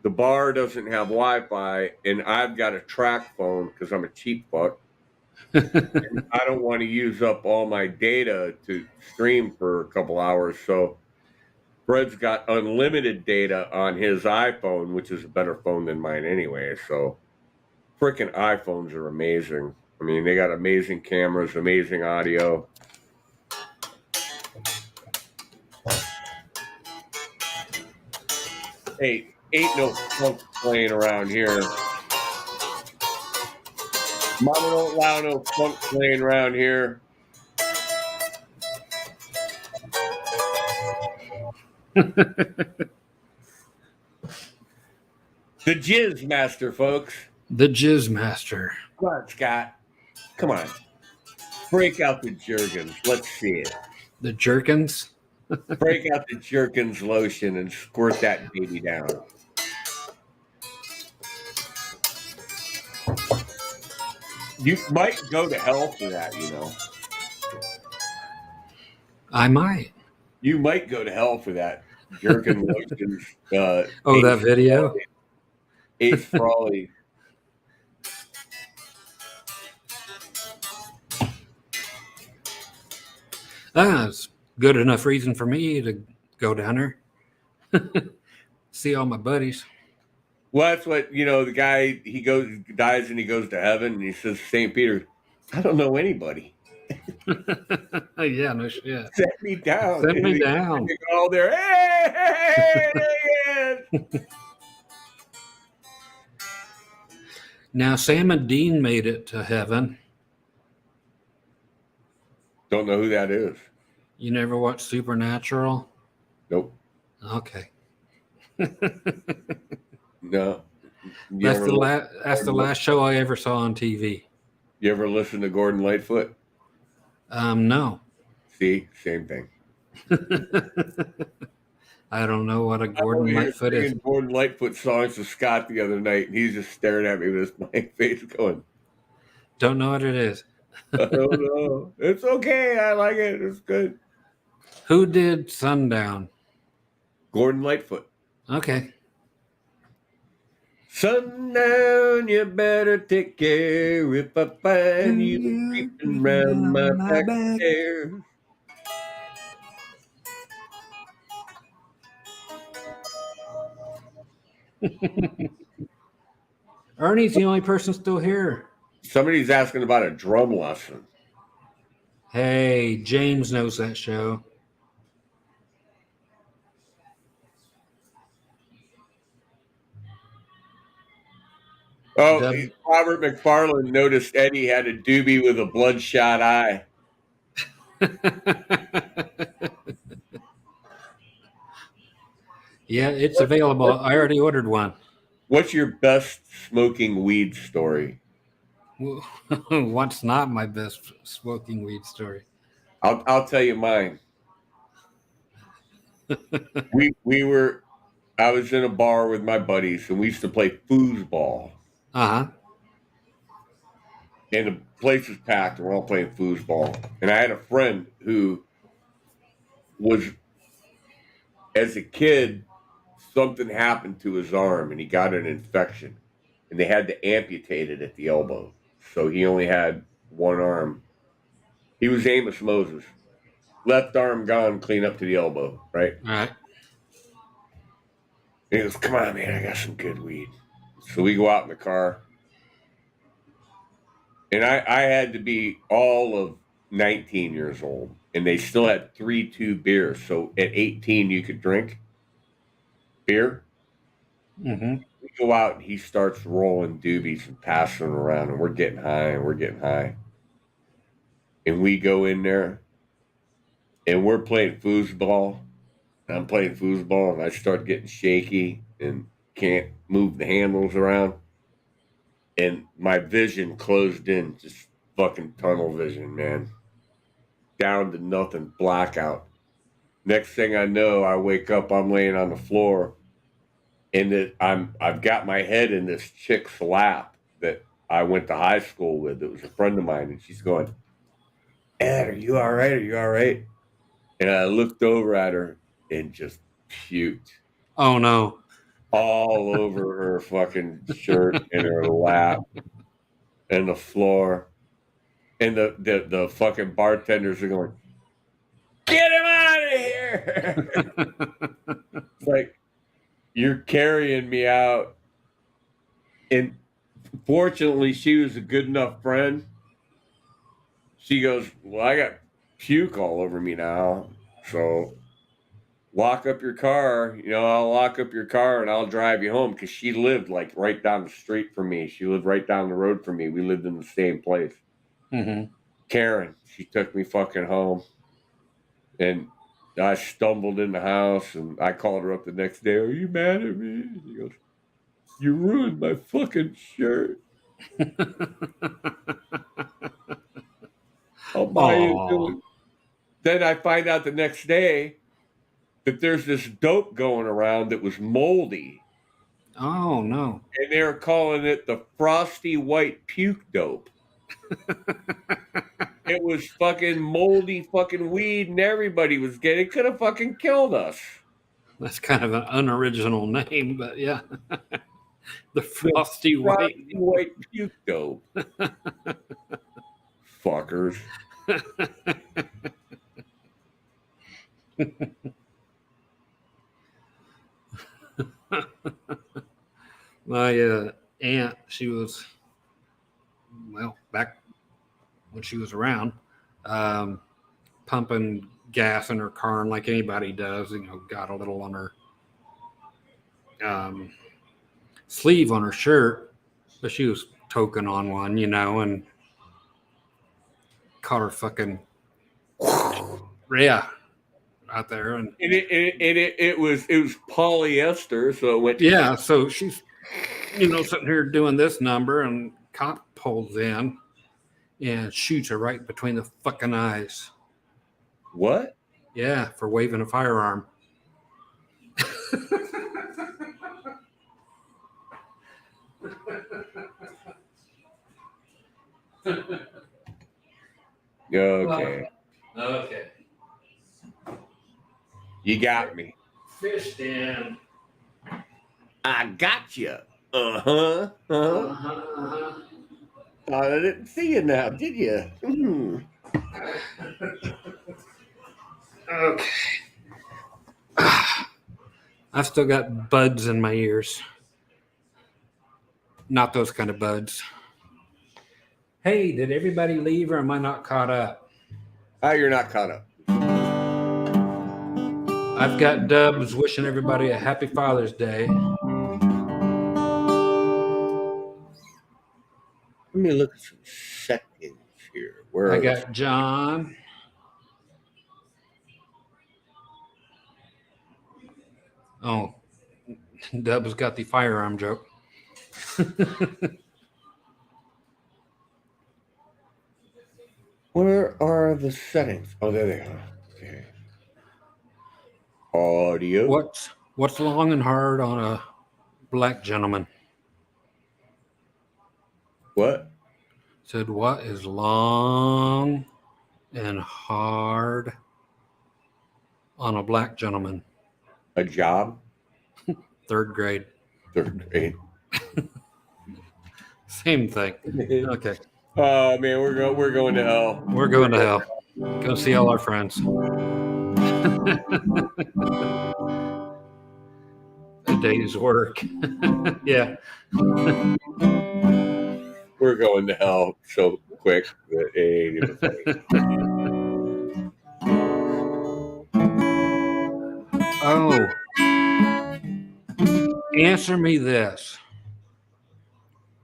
The bar doesn't have Wi-Fi, and I've got a track phone because I'm a cheap fuck. And I don't want to use up all my data to stream for a couple hours. So Fred's got unlimited data on his iPhone, which is a better phone than mine anyway. So freaking iPhones are amazing. I mean, they got amazing cameras, amazing audio. Hey, ain't no funk playing around here. Mama don't allow no funk playing around here. The Jizz Master, folks.
The Jizz Master.
Come on, Scott. Come on. Break out the Jergens. Let's see it.
The Jerkins?
Break out the Jergens lotion and squirt that baby down. You might go to hell for that, you know.
I might.
You might go to hell for that Jerkin lotion.
That video?
Ace Frawley.
It's good enough reason for me to go down there. See all my buddies.
Well, that's what, the guy, dies and he goes to heaven and he says, St. Peter, I don't know anybody.
Yeah, no shit.
Set me down.
Set me down.
They go all there. Hey, there he is.
Now, Sam and Dean made it to heaven.
Don't know who that is.
You never watched Supernatural?
Nope.
Okay.
No.
That's the last show I ever saw on TV.
You ever listen to Gordon Lightfoot?
No.
See, same thing.
I don't know what a Gordon Lightfoot is.
Gordon Lightfoot songs to Scott the other night, and he's just staring at me with his blank face going,
don't know what it is.
I don't know. It's okay. I like it. It's good.
Who did Sundown?
Gordon Lightfoot.
Okay.
Sundown, you better take care if I find you creeping round my back stairs.
Ernie's the only person still here.
Somebody's asking about a drum lesson.
Hey, James knows that show.
Oh, Robert McFarland noticed Eddie had a doobie with a bloodshot eye.
Yeah, it's available. I already ordered one.
What's your best smoking weed story?
What's not my best smoking weed story?
I'll tell you mine. I was in a bar with my buddies, and we used to play foosball.
Uh-huh.
And the place was packed, and we're all playing foosball. And I had a friend who was, as a kid, something happened to his arm, and he got an infection. And they had to amputate it at the elbow. so he only had one arm. He was Amos Moses. Left arm gone, clean up to the elbow, right?
All right.
And he goes, come on, man, I got some good weed. So we go out in the car. And I had to be all of 19 years old. And they still had 3-2 beers. So at 18, you could drink beer.
Mm-hmm.
We go out and he starts rolling doobies and passing them around. And we're getting high and we're getting high. And we go in there and we're playing foosball. I'm playing foosball and I start getting shaky and can't move the handles around. And my vision closed in, just fucking tunnel vision, man. Down to nothing, blackout. Next thing I know, I wake up, I'm laying on the floor, and I've got my head in this chick's lap that I went to high school with. It was a friend of mine, and she's going, Ed, are you all right? Are you all right? And I looked over at her and just puked
Oh no.
all over her fucking shirt and her lap and the floor. And the fucking bartenders are going, get him out of here. It's like, you're carrying me out. And fortunately, she was a good enough friend. She goes, well, I got puke all over me now. So lock up your car. I'll lock up your car and I'll drive you home. Because she lived like right down the street from me. She lived right down the road from me. We lived in the same place.
Mm-hmm.
Karen, she took me fucking home. And I stumbled in the house and I called her up the next day. Are you mad at me? She goes, you ruined my fucking shirt. I'll buy you a new one. Then I find out the next day that there's this dope going around that was moldy.
Oh no.
And they're calling it the frosty white puke dope. It was fucking moldy fucking weed and everybody was getting it. Could have fucking killed us.
That's kind of an unoriginal name, but yeah. The
The
frosty
frosty
white.
white puke dope. Fuckers.
My aunt, she was, back when she was around, pumping gas in her car, and like anybody does, got a little on her sleeve on her shirt, but she was toking on one, and caught her fucking out there, and
it was polyester, so it went.
Yeah, so she's sitting here doing this number, and cop pulls in and shoots her right between the fucking eyes.
What?
Yeah, for waving a firearm.
Okay.
Okay.
You got me.
Fished in.
I got you. Uh-huh.
Uh-huh.
I didn't see you now, did you?
Okay. I've still got buds in my ears. Not those kind of buds. Hey, did everybody leave or am I not caught up?
You're not caught up.
I've got Dubs wishing everybody a happy Father's Day.
Let me look at some settings here. Where
I got John. Oh, Dubs got the firearm joke.
Where are the settings? Oh, there they are. Okay. Audio.
What's long and hard on a black gentleman?
What?
Said, what is long and hard on a black gentleman?
A job?
3rd grade.
3rd grade.
Same thing. Okay.
Oh man, we're going to hell.
We're going to hell. Go see all our friends. A day's work. Yeah.
We're going to hell so quick that it ain't even funny.
Oh. Answer me this.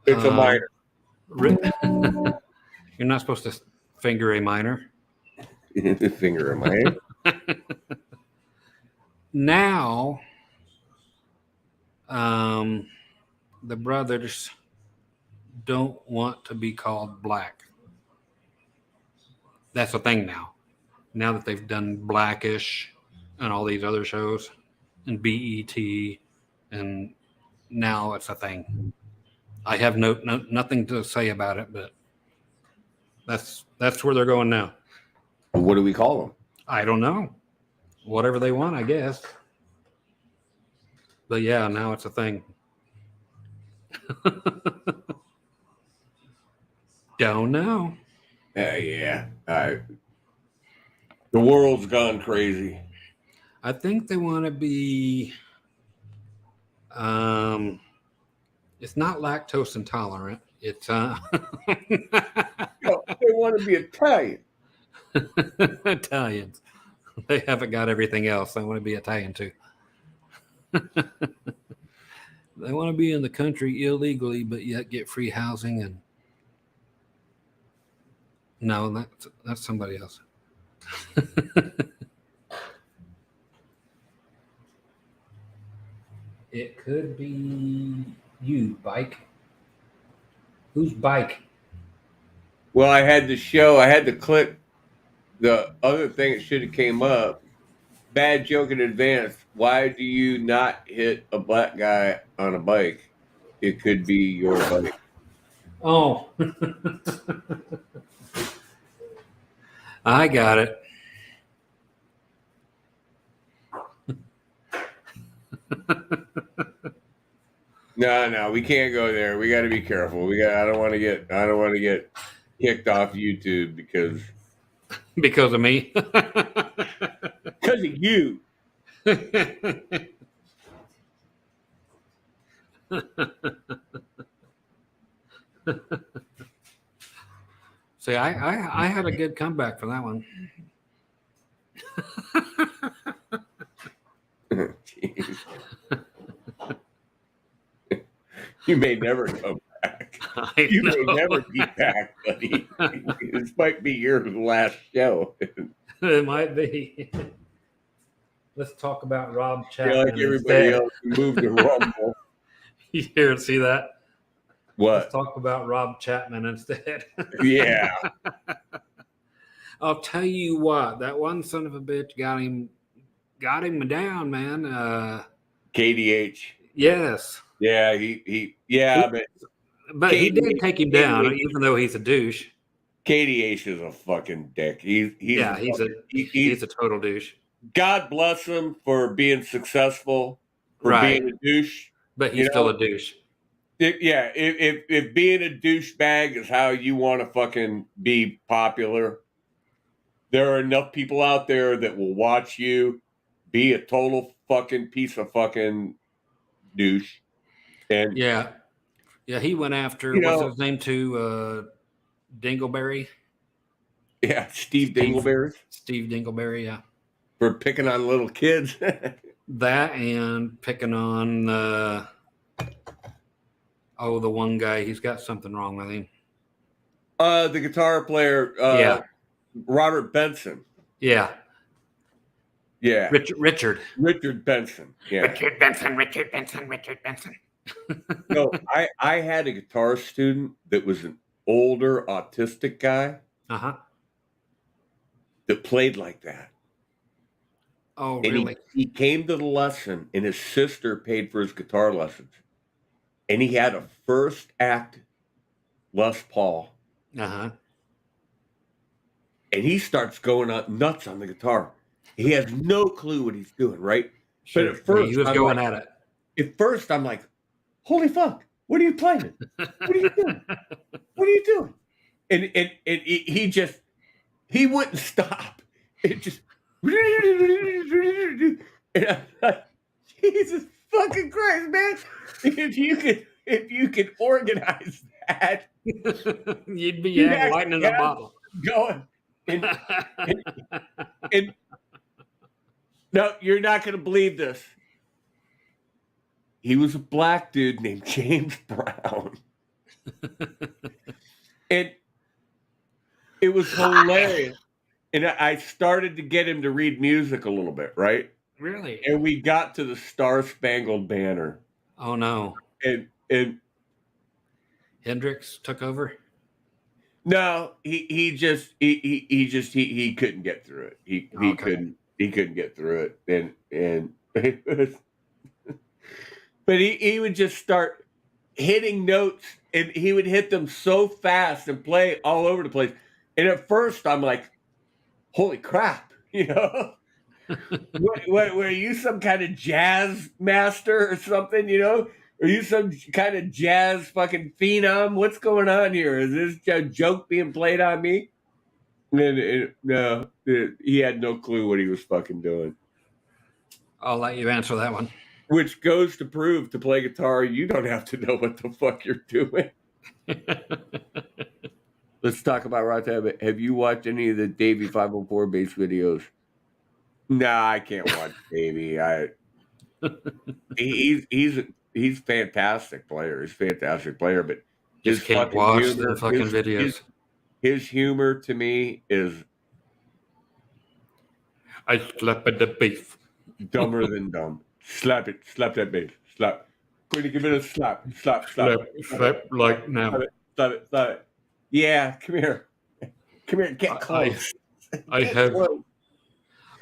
It's a minor.
You're not supposed to finger a minor.
Finger a minor.
Now, the brothers don't want to be called black. That's a thing now. Now that they've done Blackish and all these other shows and BET, and now it's a thing. I have nothing to say about it, but that's where they're going now.
What do we call them?
I don't know. Whatever they want, I guess. But yeah, now it's a thing. Don't know.
Yeah. The world's gone crazy.
I think they want to be. It's not lactose intolerant. It's
they want to be Italian.
Italians. They haven't got everything else. They want to be Italian too. They want to be in the country illegally, but yet get free housing. And no, that's somebody else. It could be you, Bike. Who's Bike?
Well, I had to click the other thing that should have came up. Bad joke in advance. Why do you not hit a black guy on a bike? It could be your bike.
Oh. I got it.
No, we can't go there. We got to be careful. I don't want to get kicked off YouTube because
of me.
Because of you.
See, I had a good comeback for that one.
You may never come back. You may never be back, buddy. This might be your last show.
It might be. Let's talk about Rob Chapman.
Like everybody else moved to Rumble.
You hear see that?
What?
Let's talk about Rob Chapman instead.
Yeah.
I'll tell you what, that one son of a bitch got him down, man.
KDH.
Yes.
Yeah,
but he did take him down, even though he's a douche.
KDH is a fucking dick. He's
a total douche.
God bless him for being successful, for being a douche.
But he's still a douche.
If being a douchebag is how you want to fucking be popular, there are enough people out there that will watch you be a total fucking piece of fucking douche. And
yeah, he went after what's his name too, Dingleberry.
Yeah, Steve Dingleberry.
Steve Dingleberry, yeah.
For picking on little kids.
That and picking on the one guy. He's got something wrong with him.
The guitar player, Robert Benson.
Yeah.
Yeah.
Richard
Benson. Yeah.
Richard Benson.
No, I had a guitar student that was an older autistic guy.
Uh-huh.
That played like that.
Oh,
and
really?
He came to the lesson, and his sister paid for his guitar lessons. And he had a first act Les Paul.
Uh-huh.
And he starts going nuts on the guitar. He has no clue what he's doing, right?
Sure.
But at first,
he was going at it.
At first, I'm like, holy fuck. What are you playing? What are you doing? What are you doing? And he wouldn't stop. It just and I'm like, Jesus fucking Christ, man! If you could organize that,
you'd be lightning in a bottle.
Going and no, you're not going to believe this. He was a black dude named James Brown. And it was hilarious. And I started to get him to read music a little bit, right?
Really?
And we got to the Star Spangled Banner.
Oh no.
And
Hendrix took over?
No, he couldn't get through it. He couldn't get through it. And it was, but he would just start hitting notes, and he would hit them so fast and play all over the place. And at first I'm like, holy crap, you know? what were you, some kind of jazz master or something, you know? Are you some kind of jazz fucking phenom? What's going on here? Is this a joke being played on me? No, he had no clue what he was fucking doing.
I'll let you answer that one.
Which goes to prove, to play guitar, you don't have to know what the fuck you're doing. Let's talk about Rock Time. Have you watched any of the Davey 504 bass videos? Nah, I can't watch Davey. He's fantastic player. He's a fantastic player, but
his can't watch the fucking videos.
His humor to me is
I slap at the bass.
Dumber than dumb. Slap it. Slap that bass. Slap. Quickly give it a slap. Slap.
Slap like now.
Slap it. Yeah, come here. Come here. Get close.
I have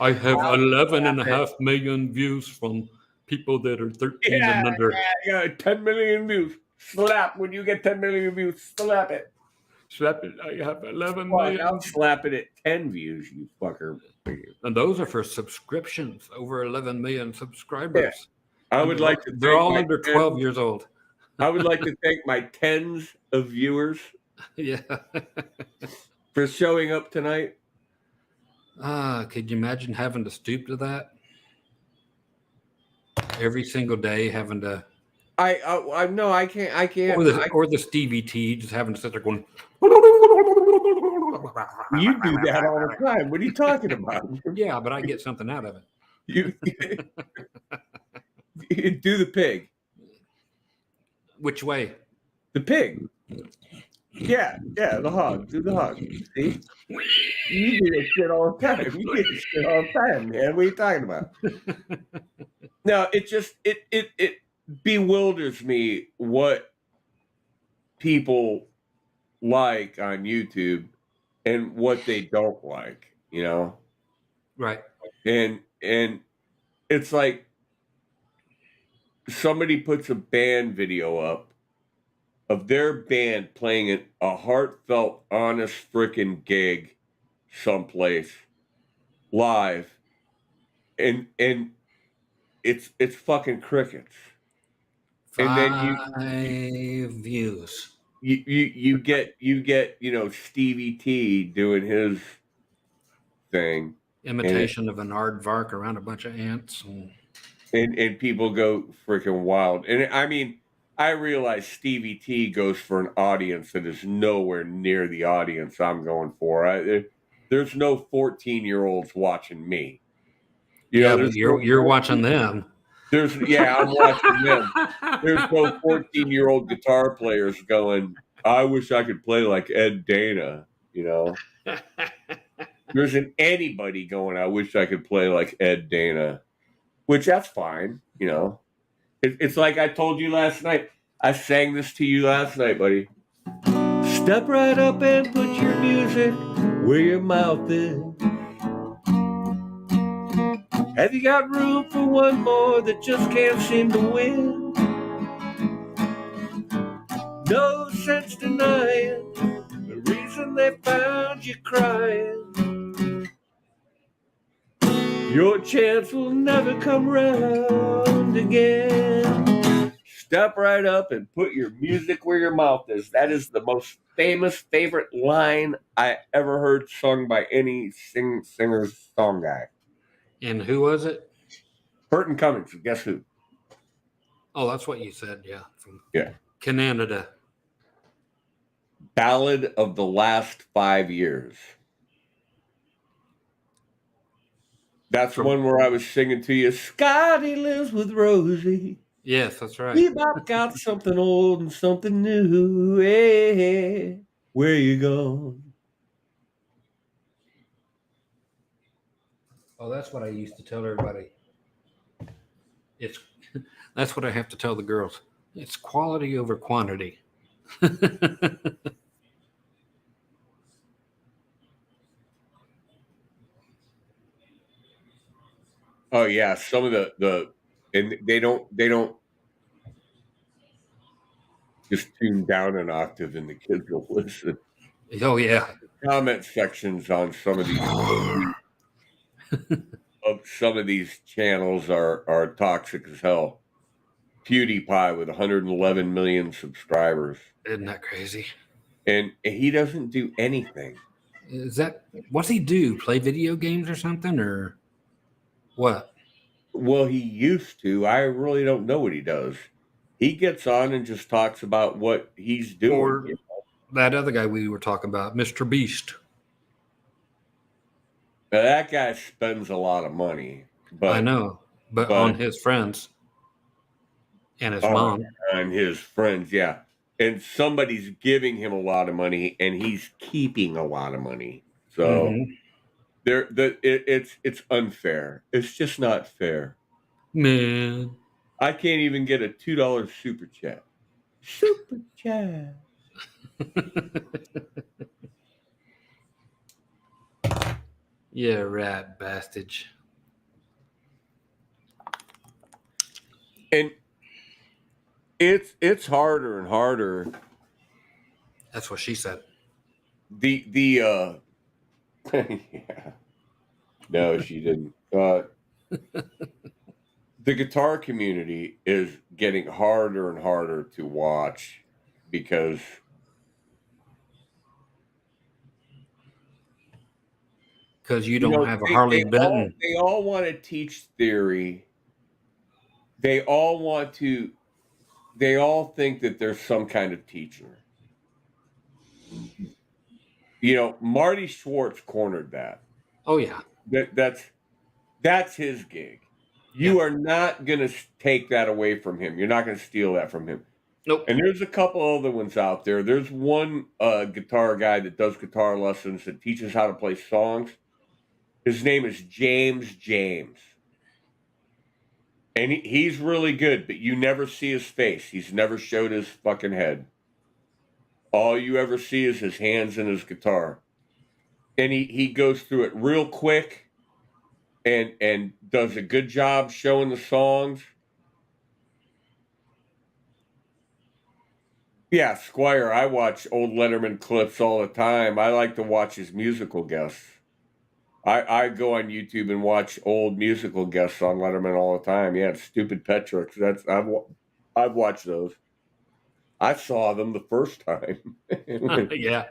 11.5 million views from people that are 13 and under.
Yeah, 10 million views. Slap. When you get 10 million views, slap it.
Slap it. I have 11 million.
I'm slapping it 10 views, you fucker.
And those are for subscriptions. Over 11 million subscribers.
Yeah. I would like to.
They're all under 12 years old.
I would like to thank my tens of viewers.
Yeah.
For showing up tonight.
Could you imagine having to stoop to that? Every single day having to.
No, I can't.
Or the Stevie T just having to sit there going.
You do that all the time. What are you talking about?
Yeah, but I get something out of it.
You do the pig.
Which way?
The pig. Yeah, the hog. Do the hog. See? You do that shit all the time. You get this shit all the time, man. What are you talking about? No, it bewilders me what people like on YouTube and what they don't like, you know?
Right.
And it's like somebody puts a band video up of their band playing a heartfelt, honest freaking gig someplace live, and it's fucking crickets. And then
5 views.
You get Stevie T doing his thing,
imitation of an aardvark around a bunch of ants,
and people go freaking wild. And I mean, I realize Stevie T goes for an audience that is nowhere near the audience I'm going for. There's no 14-year-olds watching me.
You're watching them.
I'm watching them. There's no 14-year-old guitar players going, I wish I could play like Ed Dana, you know. There isn't anybody going, I wish I could play like Ed Dana, which that's fine, you know. It's like I told you last night. I sang this to you last night, buddy. Step right up and put your music where your mouth is. Have you got room for one more that just can't seem to win? No sense denying the reason they found you crying. Your chance will never come round again. step right up and put your music where your mouth is. That is the most favorite line I ever heard sung by any singer's song guy.
And who was it?
Burton Cummings. Guess who?
Oh, that's what you said. Yeah. From
Yeah.
Canada.
Ballad of the Last 5 Years. That's one where I was singing to you, Scotty lives with Rosie.
Yes, that's right.
We back out something old and something new. Hey, where you going?
Oh, that's what I used to tell everybody. That's what I have to tell the girls. It's quality over quantity.
Oh yeah, some of the and they don't just tune down an octave and the kids will listen.
Oh yeah.
Comment sections on some of these channels are toxic as hell. PewDiePie with 111 million subscribers.
Isn't that crazy?
And he doesn't do anything.
What's he do? Play video games or something, or what?
Well, he used to. I really don't know what he does. He gets on and just talks about what he's doing.
Or that other guy we were talking about, Mr. Beast.
Now, that guy spends a lot of money. But
I know, but on his friends and his mom.
And his friends, yeah. And somebody's giving him a lot of money, and he's keeping a lot of money. So it's unfair. It's just not fair.
Man.
I can't even get a $2 super chat. Super chat.
Yeah, rat bastard.
And it's harder and harder.
That's what she said.
Yeah. No, she didn't. The guitar community is getting harder and harder to watch because
you don't have a Harley Benton.
They all want to teach theory. They all think that there's some kind of teacher. Marty Schwartz cornered that.
Oh yeah.
That's his gig. You are not going to take that away from him. You're not going to steal that from him.
Nope.
And there's a couple other ones out there. There's one guitar guy that does guitar lessons that teaches how to play songs. His name is James. And he's really good, but you never see his face. He's never showed his fucking head. All you ever see is his hands and his guitar. And he goes through it real quick and does a good job showing the songs. Yeah, Squire, I watch old Letterman clips all the time. I like to watch his musical guests. I go on YouTube and watch old musical guests on Letterman all the time. Yeah, Stupid Petrix. I've watched those. I saw them the first time.
Yeah.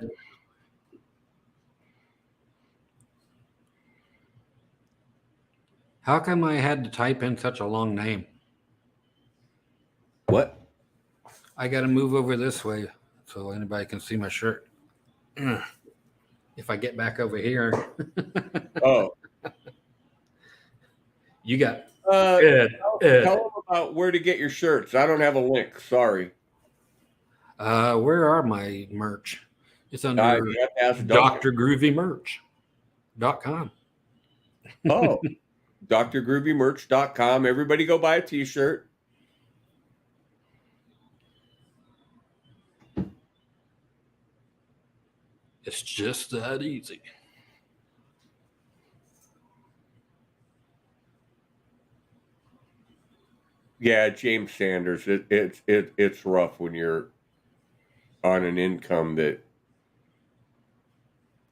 How come I had to type in such a long name?
What?
I got to move over this way so anybody can see my shirt. If I get back over here.
Oh.
You got
Ed. Tell them about where to get your shirts. I don't have a link. Sorry.
Where are my merch? It's under drgroovymerch.com.
Oh, drgroovymerch.com. Everybody go buy a t-shirt.
It's just that easy.
Yeah, James Sanders. It's rough when you're on an income that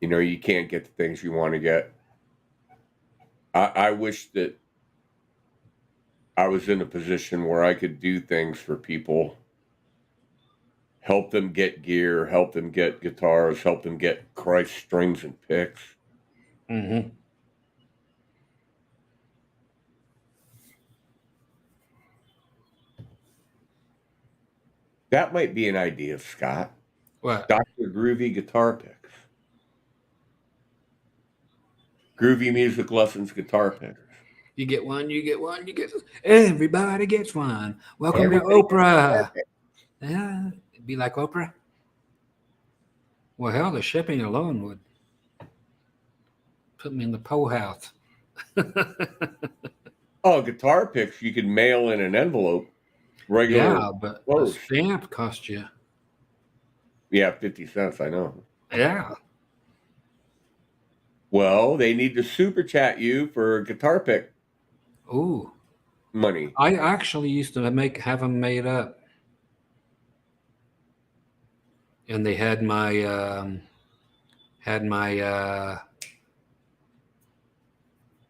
you can't get the things you want to get. I wish that I was in a position where I could do things for people, help them get gear, help them get guitars, help them get Christ strings and picks.
Mm-hmm.
That might be an idea, Scott.
What?
Dr. Groovy guitar picks. Groovy music lessons guitar pickers.
You get one, you get one, you get everybody gets one. Welcome
Everybody
to Oprah. Yeah, it'd be like Oprah. Well, hell, the shipping alone would put me in the pole house.
Oh, guitar picks you could mail in an envelope. Regular.
Yeah, but the stamp cost you.
Yeah, 50 cents, I know.
Yeah.
Well, they need to super chat you for a guitar pick.
Ooh.
Money.
I actually used to have them made up. And they had my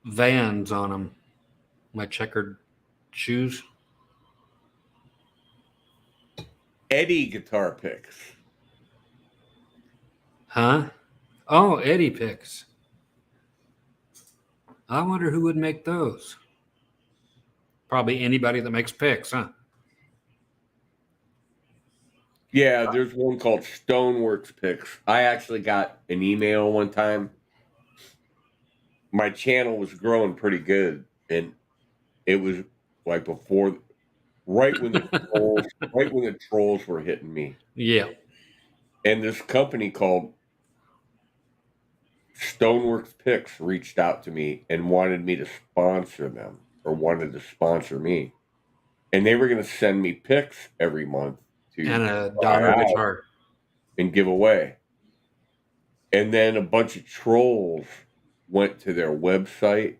Vans on them, my checkered shoes.
Eddie guitar picks.
Huh? Oh, Eddie picks. I wonder who would make those. Probably anybody that makes picks, huh?
Yeah, there's one called Stoneworks Picks. I actually got an email one time. My channel was growing pretty good, and it was like before, right when the trolls were hitting me.
Yeah.
And this company called Stoneworks Picks reached out to me and wanted me to sponsor them, or wanted to sponsor me. And they were going to send me picks every month
And
to
a
try
Donner
out
guitar.
and give away. And then a bunch of trolls went to their website,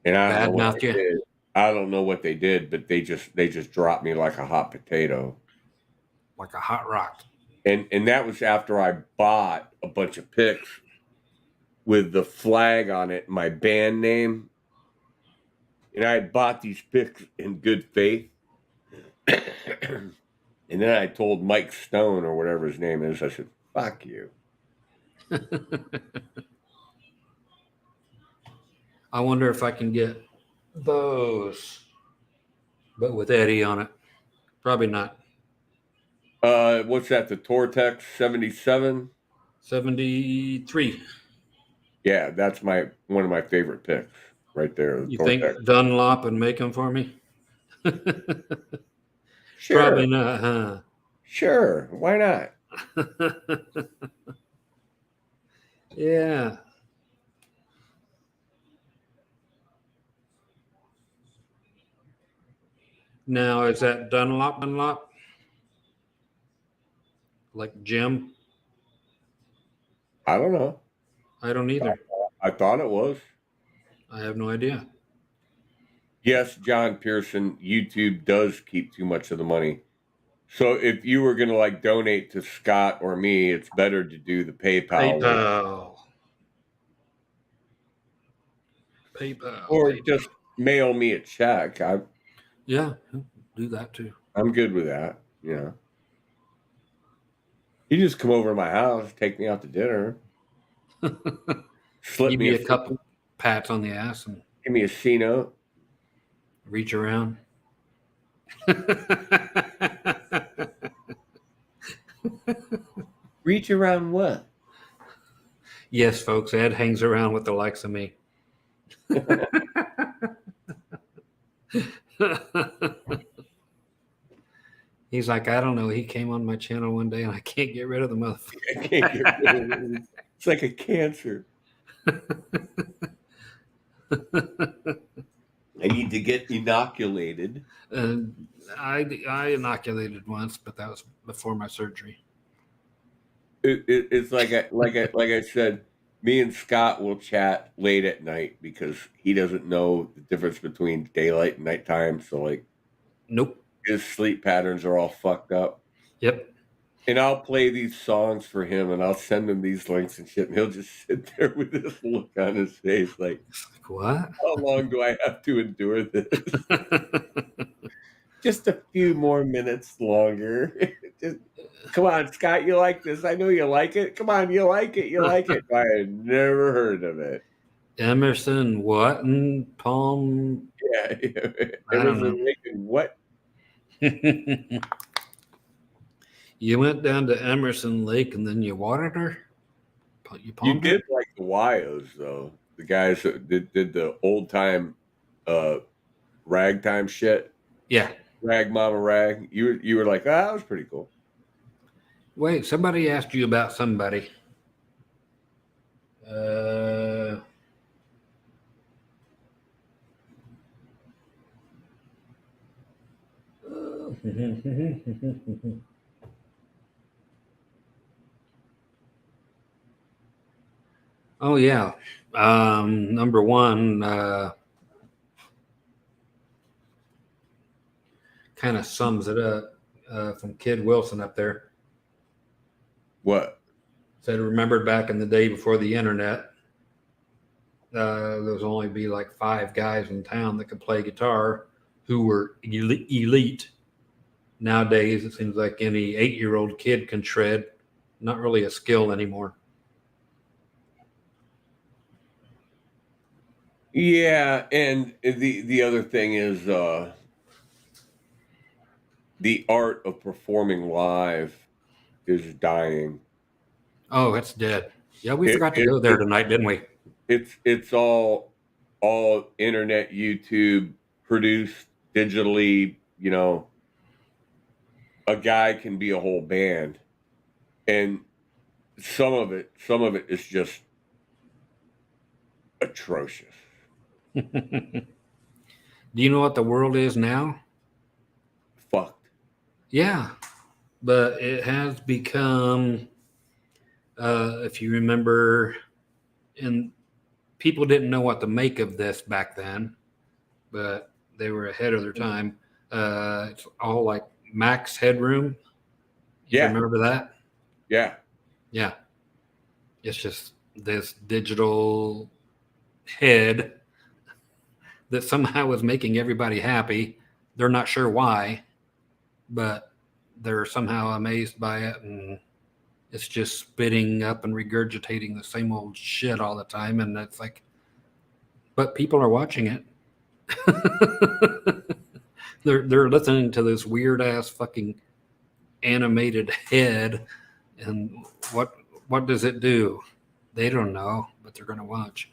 and I don't know what
Badmouthed
they
you.
did. I don't know what they did, but they just dropped me like a hot potato.
Like a hot rock.
And that was after I bought a bunch of picks with the flag on it, my band name. And I had bought these picks in good faith. And then I told Mike Stone, or whatever his name is, I said, fuck you.
I wonder if I can get those, but with Eddie on it. Probably not.
What's that? The Tortex 77?
73.
Yeah, that's one of my favorite picks right there. The
You
Tortex.
think Dunlop would make them for me?
Sure.
Probably not, huh?
Sure. Why not?
Yeah. Now, is that Dunlop? Like Jim?
I don't know.
I don't either.
I thought it was.
I have no idea.
Yes, John Pearson, YouTube does keep too much of the money. So if you were going to like donate to Scott or me, it's better to do the PayPal. Or just mail me a check.
Yeah, do that too.
I'm good with that. Yeah. You just come over to my house, take me out to dinner.
Give me a couple pats on the ass and
give me a C note.
Reach around.
Reach around what?
Yes, folks, Ed hangs around with the likes of me. He's like, I don't know. He came on my channel one day and I can't get rid of the motherfucker.
I can't get rid of it. It's like a cancer. I need to get inoculated.
I inoculated once, but that was before my surgery.
It's like I said, me and Scott will chat late at night because he doesn't know the difference between daylight and nighttime. So like,
nope,
his sleep patterns are all fucked up.
Yep.
And I'll play these songs for him, and I'll send him these links and shit, and he'll just sit there with this look on his face, like,
what?
how long do I have to endure this? Just a few more minutes longer. Just, come on, Scott, you like this? I know you like it. Come on, you like it. You like it. I had never heard of it.
Emerson, what? And Palm?
Yeah,
I don't know.
Emerson Lincoln, what?
You went down to Emerson Lake and then you watered her?
You
Palmed her?
did like the Wyos, though. The guys that did the old time ragtime shit.
Yeah.
Rag Mama Rag. You were like, that was pretty cool.
Wait, somebody asked you about somebody. Uh, oh yeah. Number one, kind of sums it up from Kid Wilson up there.
What?
Said remembered back in the day before the internet, there was only be like 5 guys in town that could play guitar who were elite. Nowadays, it seems like any 8-year-old kid can shred. Not really a skill anymore.
Yeah, and the other thing is the art of performing live is dying.
Oh, it's dead. Yeah, we forgot to go there tonight, didn't we?
It's all internet, YouTube produced digitally. You know, a guy can be a whole band, and some of it is just atrocious.
Do you know what the world is now?
Fucked.
Yeah, but it has become, if you remember, and people didn't know what to make of this back then, but they were ahead of their time. It's all like max headroom. You remember that?
Yeah.
Yeah. It's just this digital head that somehow is making everybody happy. They're not sure why, but they're somehow amazed by it, and it's just spitting up and regurgitating the same old shit all the time. And it's like, but people are watching it. they're listening to this weird ass fucking animated head, and what does it do? They don't know, but they're gonna watch.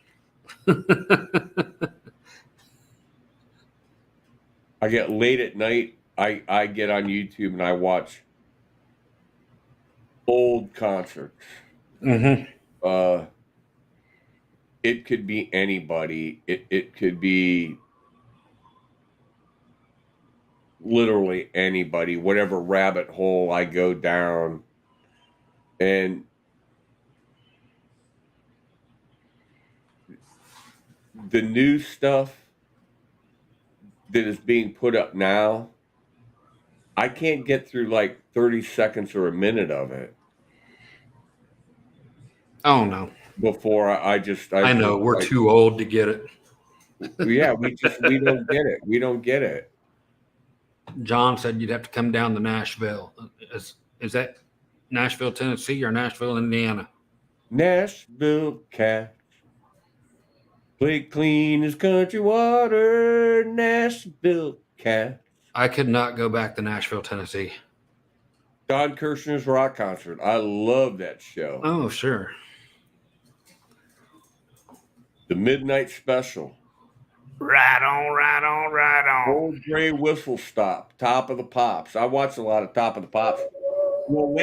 I get late at night. I get on YouTube and I watch old concerts.
Mm-hmm.
It could be anybody. It could be literally anybody. Whatever rabbit hole I go down, and the new stuff that is being put up now, I can't get through like 30 seconds or a minute of it.
Oh no!
Before
I know we're too old to get it.
Yeah, we don't get it. We don't get it.
John said you'd have to come down to Nashville. Is that Nashville, Tennessee, or Nashville, Indiana?
Nashville cats play clean as country water. Nashville cats.
I could not go back to Nashville, Tennessee.
Don Kirshner's rock concert. I love that show.
Oh, sure.
The Midnight Special.
Right on, right on, right on.
Old Gray Whistle Stop. Top of the Pops. I watch a lot of Top of the Pops. Well,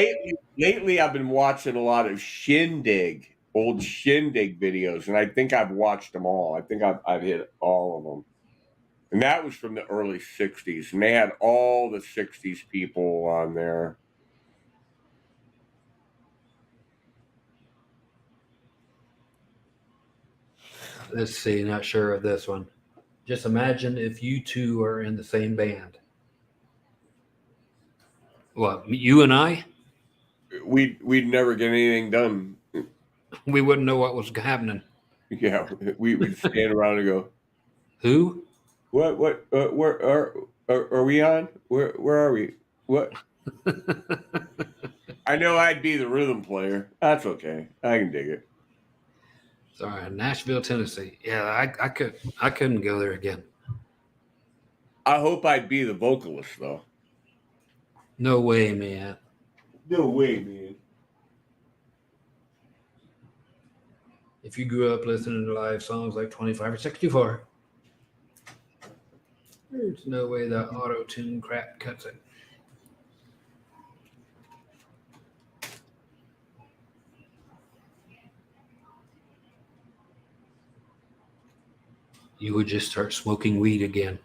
lately I've been watching a lot of Shindig, old Shindig videos, and I think I've watched them all. I think I've hit all of them. And that was from the early 60s, and they had all the 60s people on there.
Let's see, not sure of this one. Just imagine if you two are in the same band. What, you and I?
we'd never get anything done.
We wouldn't know what was happening.
Yeah, we'd stand around and go,
Who?
What? Where are we on? Where are we? What? I know I'd be the rhythm player. That's okay. I can dig it.
Sorry, Nashville, Tennessee. Yeah, I couldn't go there again.
I hope I'd be the vocalist though.
No way, man.
No way, man.
If you grew up listening to live songs like 25 or 64, there's no way that auto-tune crap cuts it. You would just start smoking weed again.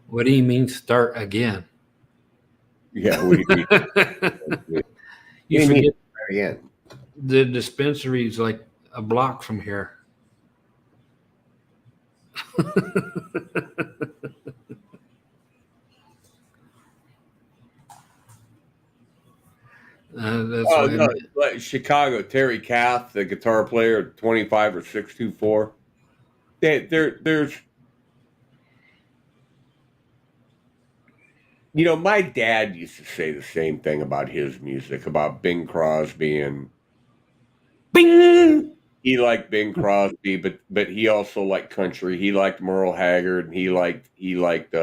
What do you mean start again?
Yeah, what do you mean?
You forget
again.
the dispensary is like a block from here.
Like Chicago, Terry Kath, the guitar player, 25 or 624. There's, my dad used to say the same thing about his music, about Bing Crosby and
Bing.
He liked Bing Crosby, but he also liked country. He liked Merle Haggard, and he liked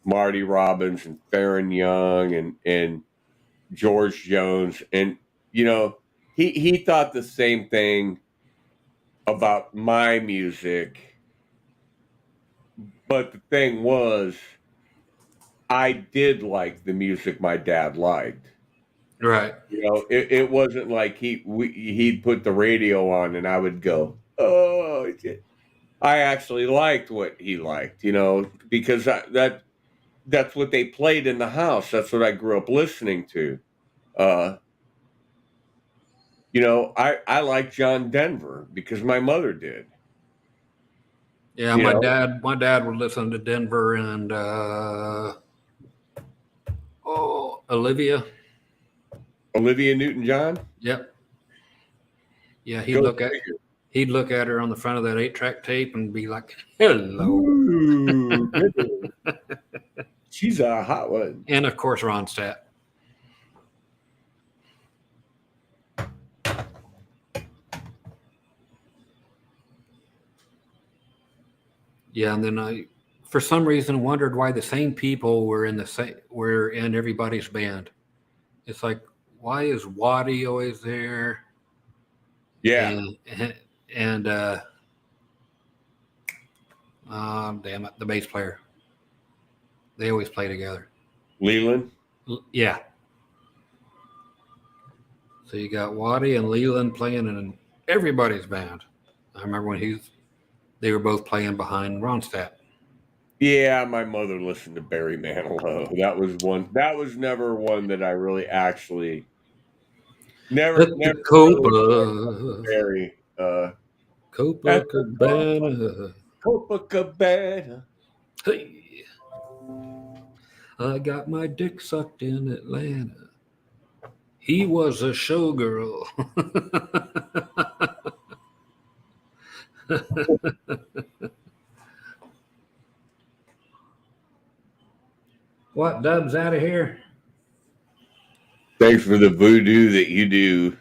Marty Robbins and Farron Young and George Jones, and he thought the same thing about my music. But the thing was, I did like the music my dad liked.
Right.
It wasn't like he'd put the radio on and I would go, oh, I actually liked what he liked, because that's what they played in the house. That's what I grew up listening to. I like John Denver because my mother did.
Yeah, my dad would listen to Denver and Olivia
Newton-John.
Yep. Yeah, he'd look at her on the front of that 8-track tape and be like, "Hello."
Ooh, she's a hot one.
And of course, Ronstadt. Yeah, and then I, for some reason, wondered why the same people were in everybody's band. It's like, why is Waddy always there?
Yeah.
And damn it, the bass player. They always play together.
Leland?
Yeah. So you got Waddy and Leland playing in everybody's band. I remember when they were both playing behind Ronstadt.
Yeah, my mother listened to Barry Manilow. That was nenever one that I really actually never
Copa.
Barry.
Copacabana.
Copacabana.
Hey. I got my dick sucked in Atlanta. He was a showgirl. What, Dub's out of here?
Thanks for the voodoo that you do.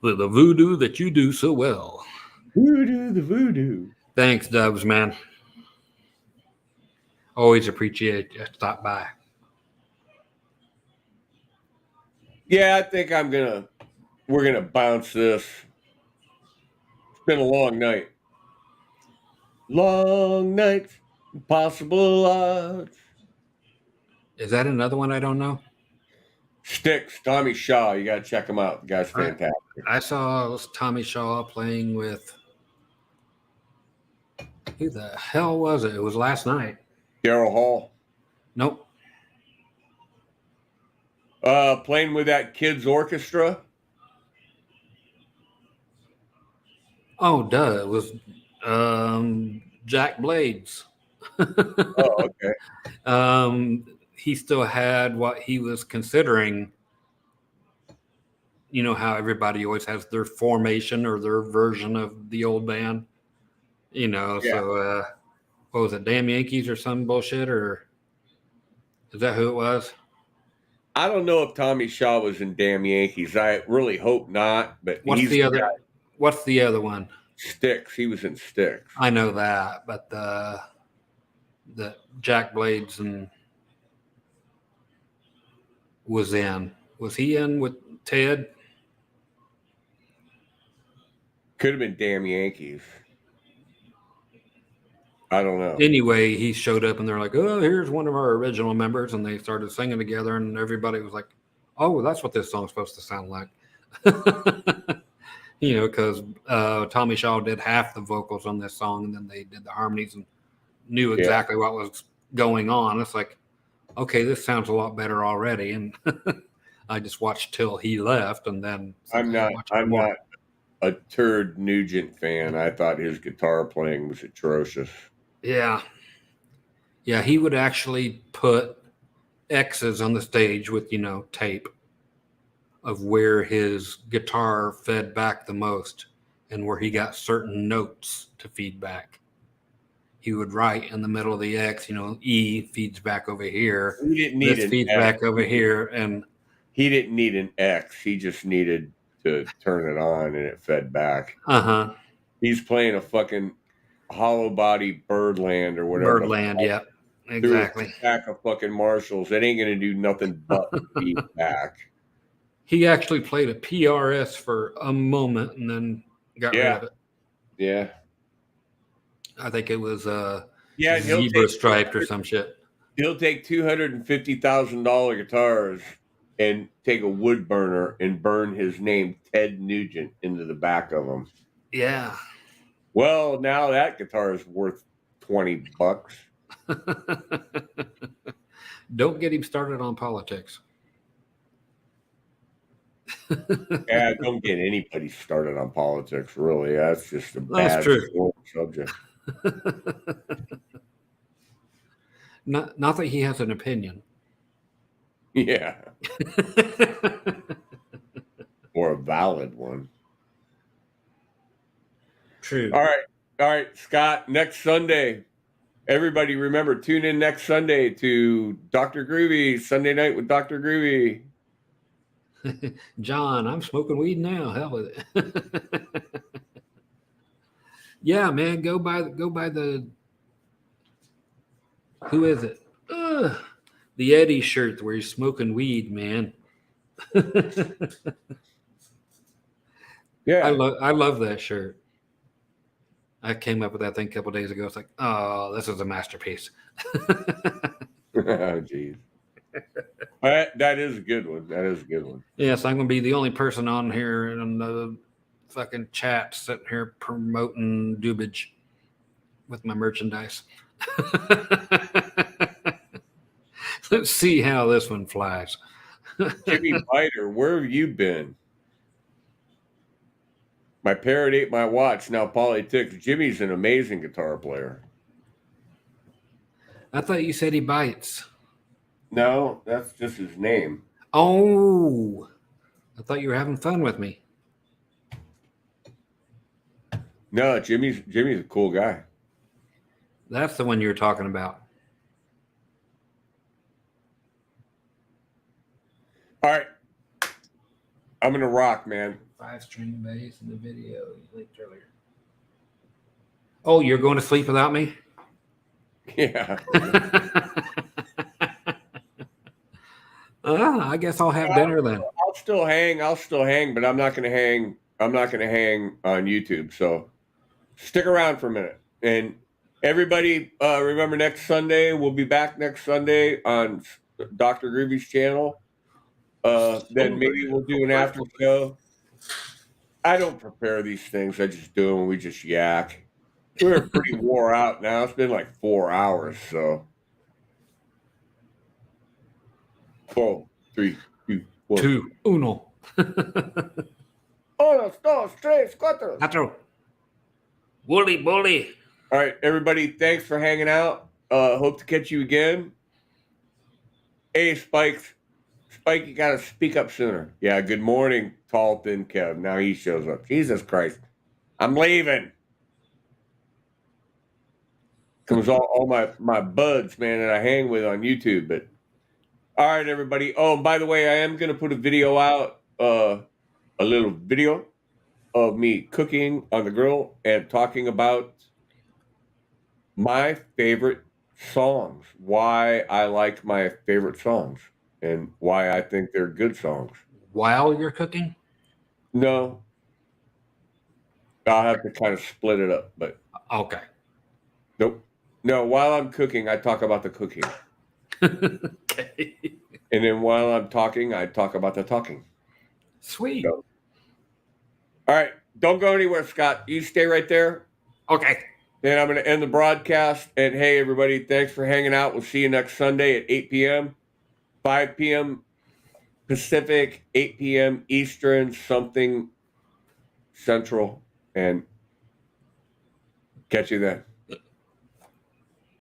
The voodoo that you do so well.
The voodoo.
Thanks, Dubs, man. Always appreciate you stop by.
Yeah, I think we're gonna bounce this. It's been a long night. Long nights, impossible odds.
Is that another one I don't know?
Sticks, Tommy Shaw. You gotta check him out. The guy's fantastic.
I saw Tommy Shaw playing with, who the hell was it? It was last night.
Daryl Hall.
Nope.
Playing with that kids orchestra.
Oh, duh. It was Jack Blades.
Oh, okay.
He still had what he was considering you know how everybody always has their formation or their version of the old band, you know.
Yeah.
So what was it, Damn Yankees or some bullshit, or is that who it was?
I don't know if Tommy Shaw was in Damn Yankees. I really hope not. But
What's the other? What's the other one?
Styx. He was in Styx.
I know that, but the Jack Blades and was in. Was he in with Ted?
Could have been Damn Yankees. I don't know.
Anyway, he showed up and they're like, "Oh, here's one of our original members," and they started singing together, and everybody was like, "Oh, that's what this song's supposed to sound like." You know, because Tommy Shaw did half the vocals on this song, and then they did the harmonies and knew exactly what was going on. It's like, okay, this sounds a lot better already. And I just watched till he left, and then
I'm not a turd Nugent fan. I thought his guitar playing was atrocious.
Yeah, he would actually put X's on the stage with, you know, tape of where his guitar fed back the most and where he got certain notes to feed back. He would write in the middle of the X, you know, E feeds back over here.
He didn't need
this feeds back over here, and
he didn't need an X. He just needed to turn it on and it fed back. He's playing a fucking hollow body Birdland or whatever.
Birdland, yeah, exactly.
Through a stack of fucking Marshalls. That ain't gonna do nothing but feedback.
He actually played a PRS for a moment and then got rid of it.
Yeah.
I think it was
Zebra
Striped or some shit.
He'll take $250,000 guitars and take a wood burner and burn his name, Ted Nugent, into the back of them.
Yeah.
Well, now that guitar is worth $20.
Don't get him started on politics.
Yeah, don't get anybody started on politics, really. That's just a bad subject.
Not that he has an opinion.
Yeah. Or a valid one.
True.
All right, Scott, next Sunday. Everybody remember, tune in next Sunday to Dr. Groovy, Sunday Night with Dr. Groovy.
John, I'm smoking weed now. Hell with it. Yeah, man, go by the who is it? The Eddie shirt where he's smoking weed, man.
Yeah,
I love that shirt. I came up with that thing a couple days ago. It's like, oh, this is a masterpiece.
Oh, geez. That is a good one. That is a good one.
Yes, I'm going to be the only person on here in the fucking chat sitting here promoting Dubage with my merchandise. Let's see how this one flies.
Jimmy Biter, where have you been? My parrot ate my watch. Now politics. Jimmy's an amazing guitar player.
I thought you said he bites.
No, that's just his name.
Oh, I thought you were having fun with me.
No, Jimmy's a cool guy.
That's the one you were talking about.
All right. I'm going to rock, man.
5-string bass in the video you linked earlier. Oh, you're going to sleep without me?
Yeah.
I guess I'll have dinner then.
I'll still hang, but I'm not going to hang on YouTube. So stick around for a minute. And everybody, remember next Sunday, we'll be back next Sunday on Dr. Groovy's channel. Then maybe we'll do an after show. I don't prepare these things. I just do them. We just yak. We're pretty wore out now. It's been like 4 hours. So 4, 3, 2, 1.
2, 1.
1, 2, 3, 4.
4. Bully.
All right, everybody. Thanks for hanging out. Hope to catch you again. Hey, Spikes. Spike, you got to speak up sooner. Yeah, good morning, tall, thin Kev. Now he shows up. Jesus Christ. I'm leaving. Comes all my buds, man, that I hang with on YouTube. But all right, everybody. Oh, and by the way, I am going to put a video out, a little video of me cooking on the grill and talking about my favorite songs, why I like my favorite songs, and why I think they're good songs.
While you're cooking?
No, I'll have to kind of split it up, but
okay.
Nope. No, while I'm cooking, I talk about the cooking.
Okay.
And then while I'm talking, I talk about the talking.
Sweet.
So. All right. Don't go anywhere, Scott. You stay right there.
Okay.
Then I'm going to end the broadcast. And hey, everybody, thanks for hanging out. We'll see you next Sunday at 8 p.m., 5 p.m. Pacific, 8 p.m. Eastern, something Central. And catch you then.